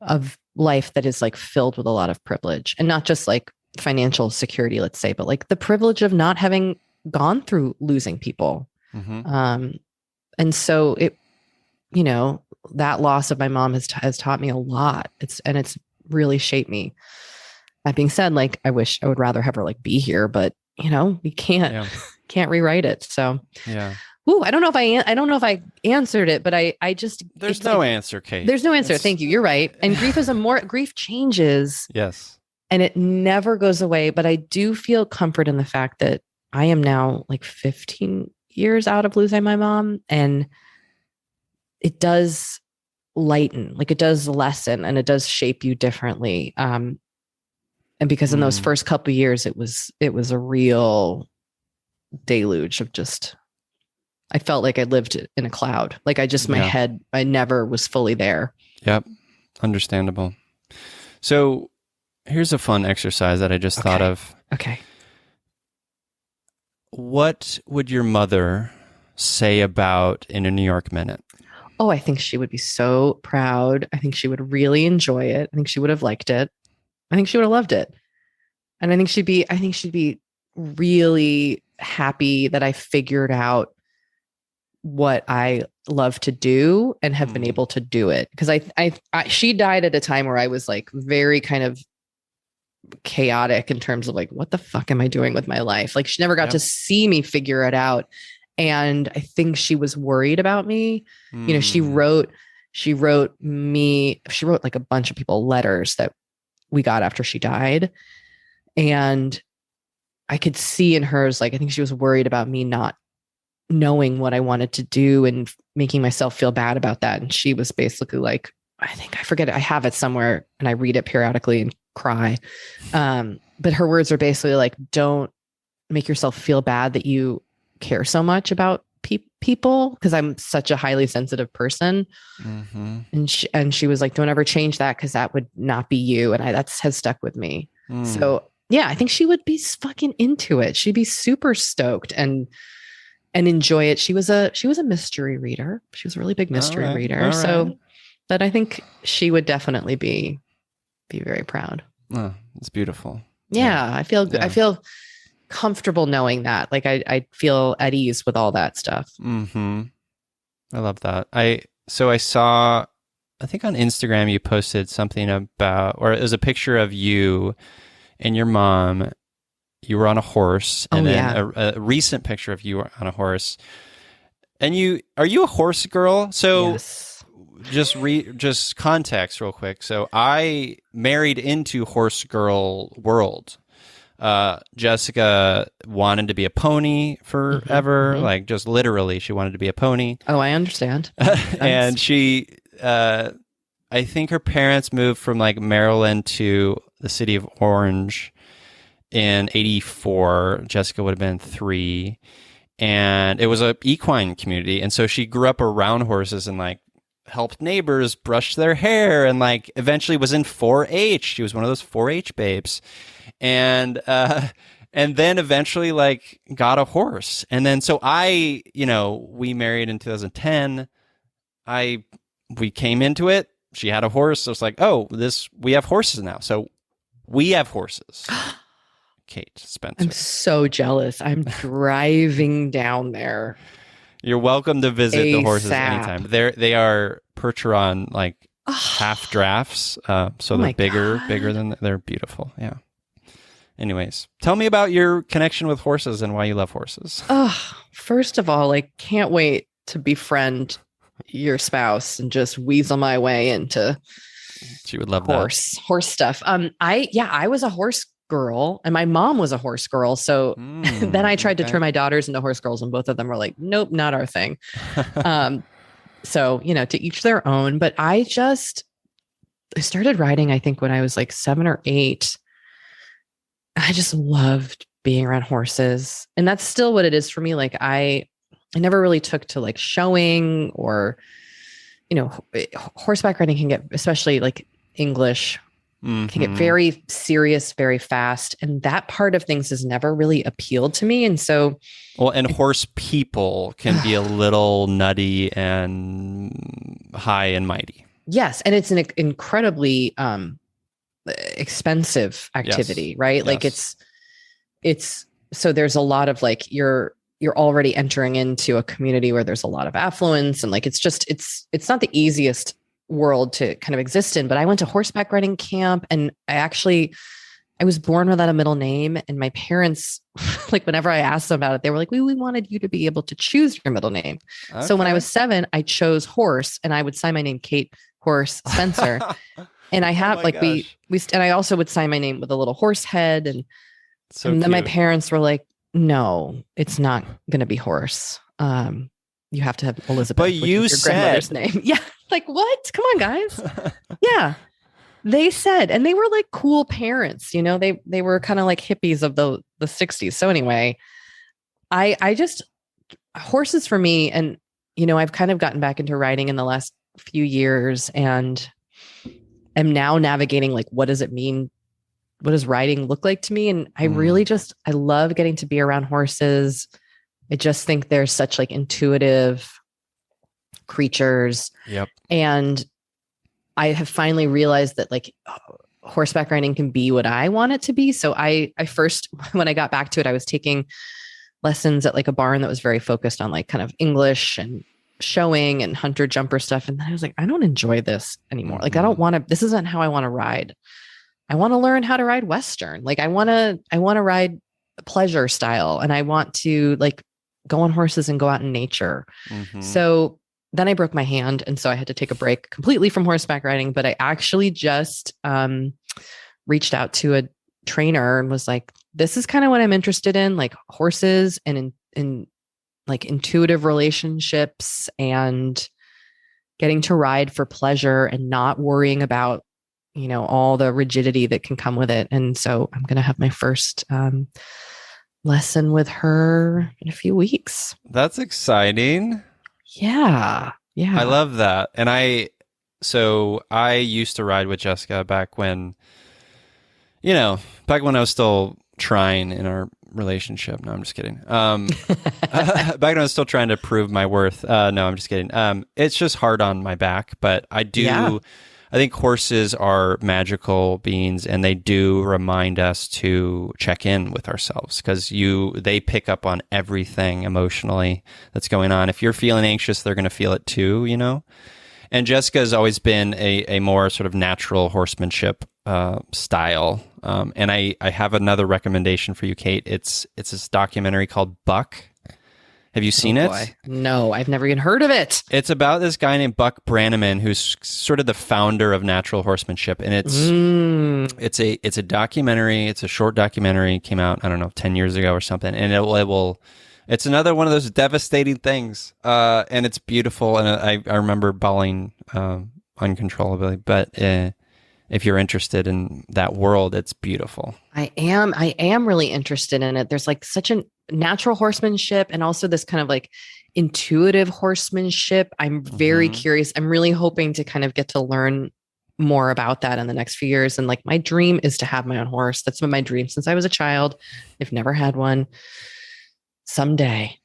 a life that is like filled with a lot of privilege, and not just like financial security, let's say, but like the privilege of not having gone through losing people. And so it, that loss of my mom has taught me a lot. It's really shaped me. That being said, like, I would rather have her like be here, but we can't rewrite it. So yeah. Ooh, I don't know if I answered it, but I just, there's no answer, Kate. There's no answer. Thank you. You're right. And grief changes. Yes. And it never goes away. But I do feel comfort in the fact that I am now like 15 years out of losing my mom, and it does lighten, like it does lessen, and it does shape you differently. And because in those first couple of years, it was a real deluge of just, I felt like I lived in a cloud. Like my head, I never was fully there. Yep. Understandable. So here's a fun exercise that I just thought of. Okay. What would your mother say about In a New York Minute? Oh, I think she would be so proud. I think she would really enjoy it. I think she would have liked it. I think she would have loved it. And I think she'd be really happy that I figured out what I love to do and have been able to do it. Because she died at a time where I was like very kind of chaotic in terms of like, what the fuck am I doing with my life? Like, she never got to see me figure it out. And I think she was worried about me. She wrote like a bunch of people letters that we got after she died. And I could see in hers, like, I think she was worried about me not knowing what I wanted to do and making myself feel bad about that. And she was basically like, I think I forget it. I have it somewhere and I read it periodically and cry. But her words are basically like, don't make yourself feel bad that you care so much about people, because I'm such a highly sensitive person. Mm-hmm. And she was like, don't ever change that, because that would not be you. And that's has stuck with me. Mm. So yeah, I think she would be fucking into it. She'd be super stoked and enjoy it. She was a mystery reader. She was a really big mystery reader. All So right. that I think she would definitely be very proud. Oh, it's beautiful. Yeah, I feel comfortable knowing that. Like I feel at ease with all that stuff. Mm-hmm. I love that. I saw, I think on Instagram you posted something about, or it was a picture of you and your mom. You were on a horse, and a recent picture of you on a horse. And are you a horse girl? So yes. just context real quick. So I married into horse girl world. Jessica wanted to be a pony forever, like just literally she wanted to be a pony. Oh, I understand. And she, I think her parents moved from like Maryland to the city of Orange in 84. Jessica would have been 3. And it was a equine community. And so she grew up around horses and like helped neighbors brush their hair, and like eventually was in 4-H. She was one of those 4-H babes. And then eventually like got a horse. And then so we married in 2010. We came into it. She had a horse. So it's like, oh, we have horses now. So we have horses. Kate Spencer. I'm so jealous. I'm driving down there. You're welcome to visit ASAP. the horses anytime. They are Percheron like half drafts. So they're bigger than they're beautiful. Yeah. Anyways, tell me about your connection with horses and why you love horses. First of all, I can't wait to befriend your spouse and just weasel my way into She would love horse stuff. I was a horse girl and my mom was a horse girl. So then I tried to turn my daughters into horse girls and both of them were like, nope, not our thing. So, to each their own, but I started riding, I think when I was like 7 or 8. I just loved being around horses, and that's still what it is for me. Like I never really took to like showing or, horseback riding can get, especially like English, can get very serious, very fast. And that part of things has never really appealed to me. And so, and horse people can be a little nutty and high and mighty. Yes. And it's an incredibly, expensive activity, right? Yes. Like it's, so there's a lot of like, you're already entering into a community where there's a lot of affluence. And like, it's not the easiest world to kind of exist in, but I went to horseback riding camp and I was born without a middle name. And my parents, like whenever I asked them about it, they were like, we wanted you to be able to choose your middle name. Okay. So when I was 7, I chose Horse, and I would sign my name Kate Horse Spencer. And I have and I also would sign my name with a little horse head. And then my parents were like, no, it's not going to be Horse. You have to have Elizabeth. But you said grandmother's name. Yeah. Like what? Come on, guys. Yeah. They said, and they were like cool parents, they were kind of like hippies of the 60s. So anyway, I just, horses for me. And, I've kind of gotten back into riding in the last few years and am now navigating, like, what does it mean? What does riding look like to me? And I really I love getting to be around horses. I just think they're such like intuitive creatures. Yep. And I have finally realized that like horseback riding can be what I want it to be. So I first, when I got back to it, I was taking lessons at like a barn that was very focused on like kind of English and showing and hunter jumper stuff. And then I was like, I don't enjoy this anymore. Like, I don't want to, this isn't how I want to ride. I want to learn how to ride Western. Like I want to ride pleasure style. And I want to like go on horses and go out in nature. So then I broke my hand. And so I had to take a break completely from horseback riding, but I actually just reached out to a trainer and was like, this is kind of what I'm interested in, like horses and in like intuitive relationships and getting to ride for pleasure and not worrying about, all the rigidity that can come with it. And so I'm going to have my first lesson with her in a few weeks. That's exciting. Yeah. Yeah. I love that. And I used to ride with Jessica back when I was still trying in our relationship. No, I'm just kidding. Back when I was still trying to prove my worth. No, I'm just kidding. It's just hard on my back, but I do. Yeah. I think horses are magical beings, and they do remind us to check in with ourselves because they pick up on everything emotionally that's going on. If you're feeling anxious, they're going to feel it too, And Jessica has always been a more sort of natural horsemanship style. And I have another recommendation for you, Kate. It's this documentary called Buck. Have you seen it? No, I've never even heard of it. It's about this guy named Buck Brannaman, who's sort of the founder of natural horsemanship. And it's a documentary. It's a short documentary. It came out, I don't know, 10 years ago or something. And it's another one of those devastating things. And it's beautiful. And I remember bawling uncontrollably. But if you're interested in that world, it's beautiful. I am really interested in it. There's like such a natural horsemanship and also this kind of like intuitive horsemanship. I'm very curious. I'm really hoping to kind of get to learn more about that in the next few years. And like my dream is to have my own horse. That's been my dream since I was a child. I've never had one. Someday,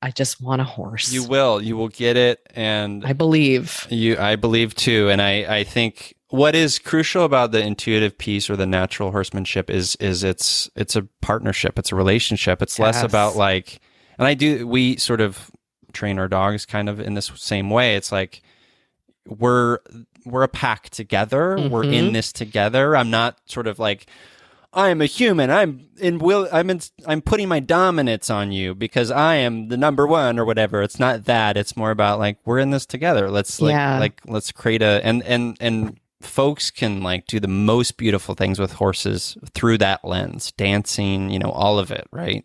I just want a horse. You will get it. And I believe too. And I think what is crucial about the intuitive piece or the natural horsemanship is it's a partnership. It's a relationship. It's less about like, and we sort of train our dogs kind of in this same way. It's like, we're a pack together. Mm-hmm. We're in this together. I'm not sort of like, I am a human. I'm putting my dominance on you because I am the number one or whatever. It's not that. It's more about like, we're in this together. Let's let's create and folks can like do the most beautiful things with horses through that lens, dancing, all of it. Right.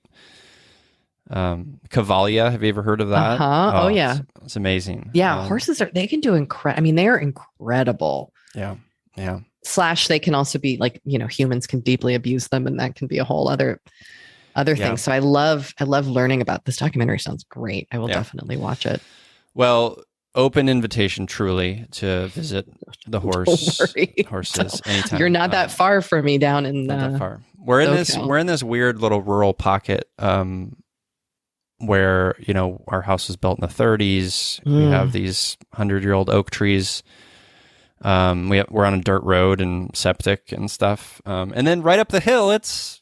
Cavalia. Have you ever heard of that? Oh yeah. It's amazing. Yeah. Horses they can do they are incredible. Yeah. Yeah. / they can also be like, humans can deeply abuse them, and that can be a whole other thing. So I love learning about this documentary. Sounds great. I will definitely watch it. Well, open invitation truly to visit the horses anytime. You're not that far from me down in not that far. We're in this weird little rural pocket where, our house was built in the 30s. We have these 100-year-old oak trees. We're on a dirt road and septic and stuff. And then right up the hill, it's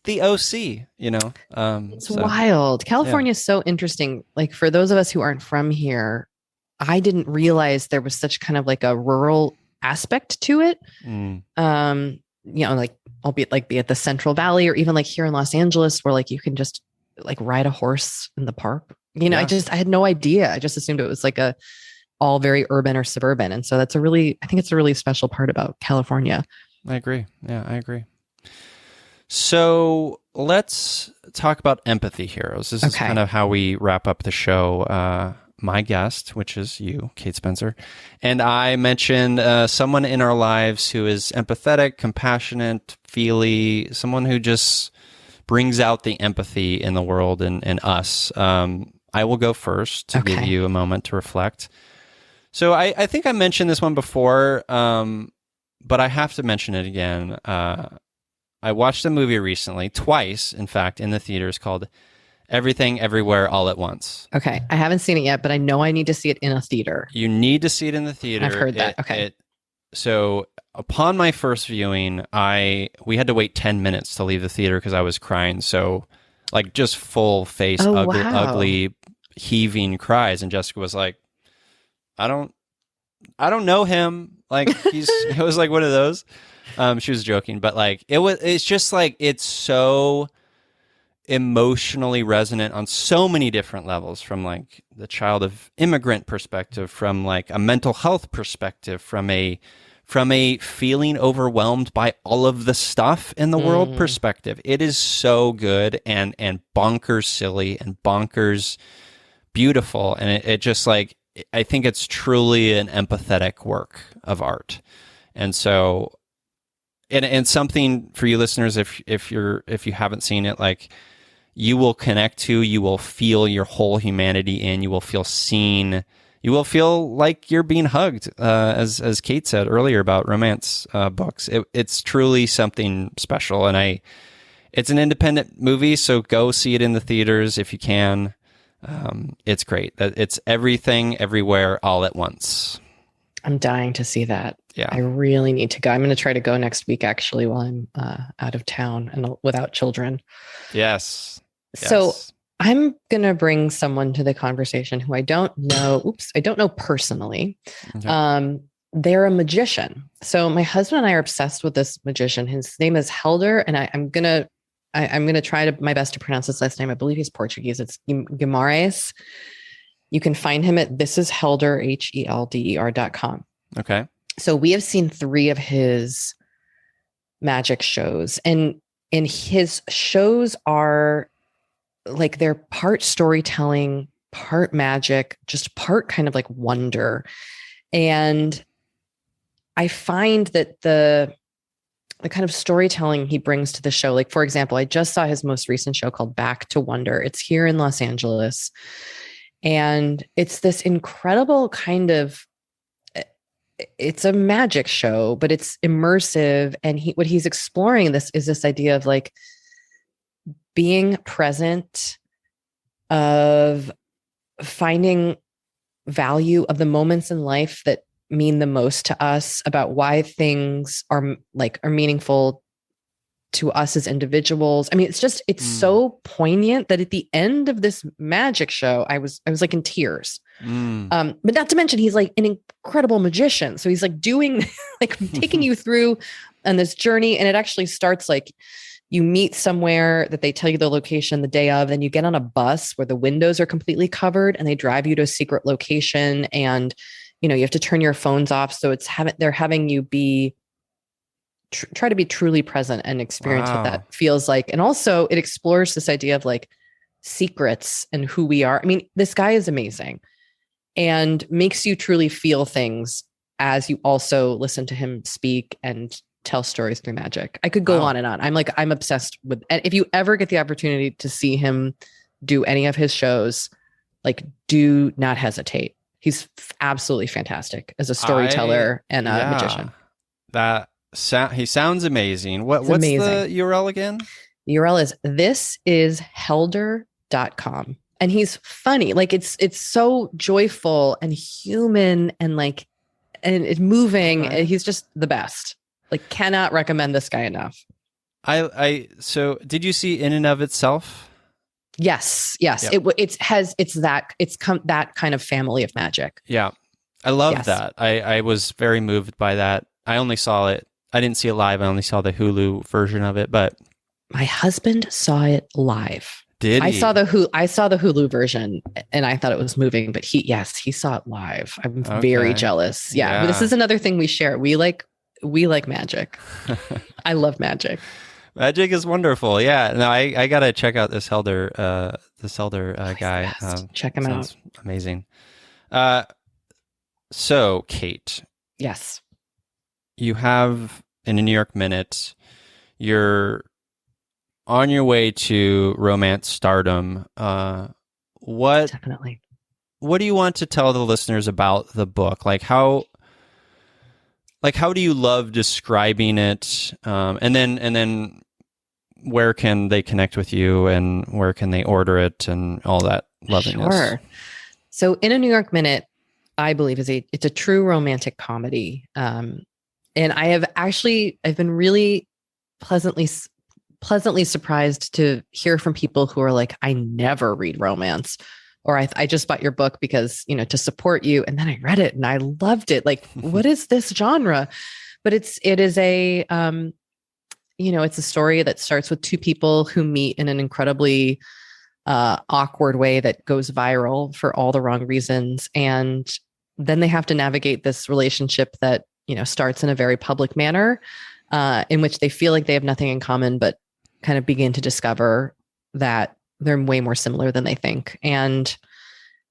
the OC, It's wild. California is so interesting. Like for those of us who aren't from here, I didn't realize there was such kind of like a rural aspect to it. Like albeit like be at the Central Valley or even like here in Los Angeles where like you can just like ride a horse in the park. I had no idea. I just assumed it was like all very urban or suburban. And so I think it's a really special part about California. I agree. Yeah, I agree. So let's talk about empathy heroes. This is kind of how we wrap up the show. My guest, which is you, Kate Spencer, and I mentioned someone in our lives who is empathetic, compassionate, feely, someone who just brings out the empathy in the world and us. I will go first to give you a moment to reflect. So I think I mentioned this one before, but I have to mention it again. I watched a movie recently, twice, in fact, in the theaters called Everything Everywhere All at Once. Okay. I haven't seen it yet, but I know I need to see it in a theater. You need to see it in the theater. I've heard that. Okay. So upon my first viewing, we had to wait 10 minutes to leave the theater because I was crying. So like just full face, ugly, heaving cries. And Jessica was like, I don't know him. Like it was like one of those. She was joking, but like it's just like, it's so emotionally resonant on so many different levels, from like the child of immigrant perspective, from like a mental health perspective, from a feeling overwhelmed by all of the stuff in the world perspective. It is so good and bonkers silly and bonkers beautiful. And it just like, I think it's truly an empathetic work of art. And so, and something for you listeners, if you haven't seen it, like, you will connect to, you will feel your whole humanity in, you will feel seen, you will feel like you're being hugged, as Kate said earlier about romance books. It's truly something special, and it's an independent movie, so go see it in the theaters if you can. It's great. It's everything, everywhere, all at once. I'm dying to see that. Yeah. I really need to go. I'm going to try to go next week, actually, while I'm out of town and without children. Yes. So I'm going to bring someone to the conversation who I don't know. I don't know personally. Okay. They're a magician. So my husband and I are obsessed with this magician. His name is Helder, and I'm going to try my best to pronounce his last name. I believe he's Portuguese. It's Guimarães. You can find him at thisishelder, HELDER.com. Okay. So we have seen 3 of his magic shows, and his shows are like, they're part storytelling, part magic, just part kind of like wonder. And I find that the kind of storytelling he brings to the show, like, for example, I just saw his most recent show called Back to Wonder. It's here in Los Angeles. And it's this incredible kind of, it's a magic show, but it's immersive. And what he's exploring is this idea of like being present, of finding value of the moments in life that mean the most to us, about why things are meaningful to us as individuals. I mean, it's so poignant that at the end of this magic show, I was like in tears. But not to mention, he's like an incredible magician. So he's like doing, like taking you through on this journey. And it actually starts like, you meet somewhere that they tell you the location the day of, then you get on a bus where the windows are completely covered and they drive you to a secret location. And, you have to turn your phones off. So they're having you try to be truly present and experience what that feels like. And also it explores this idea of like secrets and who we are. I mean, this guy is amazing and makes you truly feel things as you also listen to him speak and tell stories through magic. I could go on and on. I'm obsessed with, and if you ever get the opportunity to see him do any of his shows, like, do not hesitate. He's absolutely fantastic as a storyteller and a magician. He sounds amazing. What's amazing. The URL again? The URL is thisishelder.com. And he's funny. Like, it's so joyful and human and like, and it's moving. Okay. He's just the best. Like, cannot recommend this guy enough. So did you see In and of Itself? Yes. Yep. It's that kind of family of magic. Yeah. I love that. I was very moved by that. I only saw it. I didn't see it live. I only saw the Hulu version of it, but my husband saw it live. Did he? I saw the Hulu version and I thought it was moving, but he saw it live. I'm very jealous. Yeah. But this is another thing we share. We like magic. I love magic. Magic is wonderful. Yeah. No, I gotta check out this Helder guy. Check him out. Amazing. So Kate. Yes. You have in a New York Minute, you're on your way to romance stardom. Definitely. What do you want to tell the listeners about the book? How do you love describing it? And then where can they connect with you and where can they order it and all that loveliness? Sure. So In a New York Minute, I believe it's a true romantic comedy. And I've been really pleasantly surprised to hear from people who are like, I never read romance, or I just bought your book because, to support you. And then I read it and I loved it. Like, what is this genre? But it is a, it's a story that starts with 2 people who meet in an incredibly awkward way that goes viral for all the wrong reasons. And then they have to navigate this relationship that, starts in a very public manner, in which they feel like they have nothing in common, but kind of begin to discover that they're way more similar than they think. And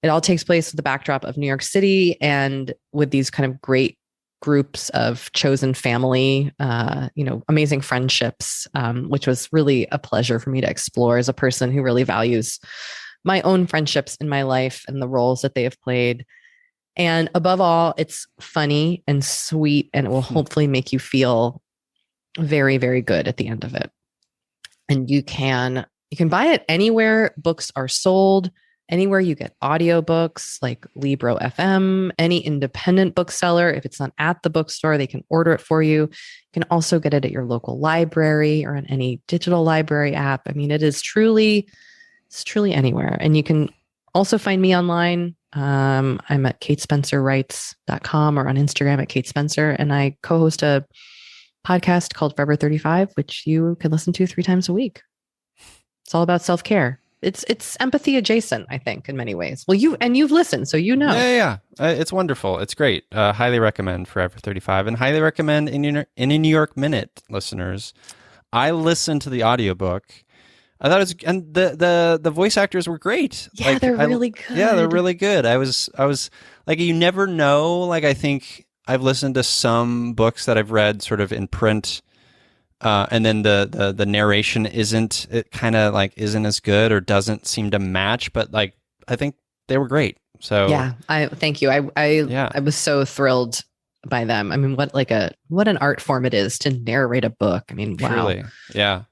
it all takes place with the backdrop of New York City and with these kind of great groups of chosen family, amazing friendships, which was really a pleasure for me to explore as a person who really values my own friendships in my life and the roles that they have played. And above all, it's funny and sweet, and it will hopefully make you feel very, very good at the end of it. And you can buy it anywhere books are sold, anywhere you get audiobooks like Libro FM, any independent bookseller. If it's not at the bookstore, they can order it for you. You can also get it at your local library or on any digital library app. I mean, it's truly anywhere. And you can also find me online. I'm at katespencerwrites.com or on Instagram at Kate Spencer. And I co-host a podcast called Forever 35, which you can listen to 3 times a week. It's all about self-care. It's empathy adjacent, I think, in many ways. Well, you've listened, so you know. Yeah. It's wonderful. It's great. Highly recommend Forever 35 and highly recommend in a New York Minute, listeners. I listened to the audiobook. I thought it was, and the voice actors were great. Yeah, they're really good. Yeah, they're really good. I was like, you never know. Like, I think I've listened to some books that I've read sort of in print, and then the narration isn't as good or doesn't seem to match. But like, I think they were great. So yeah, I thank you. I was so thrilled by them. I mean, what an art form it is to narrate a book. I mean, wow. Truly.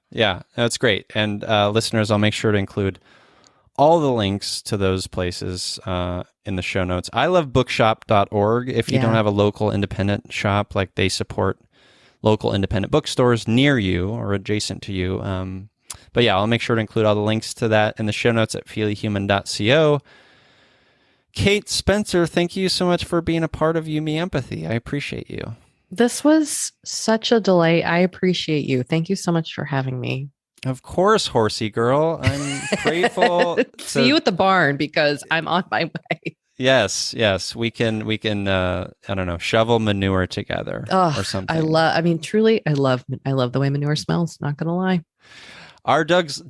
Yeah, that's great. And listeners, I'll make sure to include all the links to those places in the show notes. I love bookshop.org. If you don't have a local independent shop, like, they support local independent bookstores near you or adjacent to you. But yeah, I'll make sure to include all the links to that in the show notes at feelyhuman.co. Kate Spencer, thank you so much for being a part of You, Me, Empathy. I appreciate you. This was such a delight. I appreciate you. Thank you so much for having me. Of course, horsey girl. I'm grateful. See you at the barn because I'm on my way. Yes. We can I don't know, shovel manure together or something. Truly, I love the way manure smells, not gonna lie. Our dogs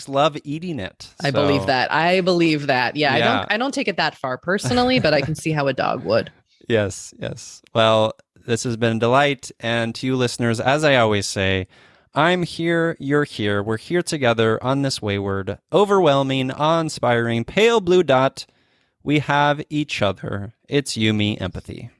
love eating it. I believe that. Yeah. I don't take it that far personally, but I can see how a dog would. Yes. Well, this has been a delight. And to you listeners, as I always say, I'm here, you're here. We're here together on this wayward, overwhelming, awe-inspiring, pale blue dot. We have each other. It's You, Me, Empathy.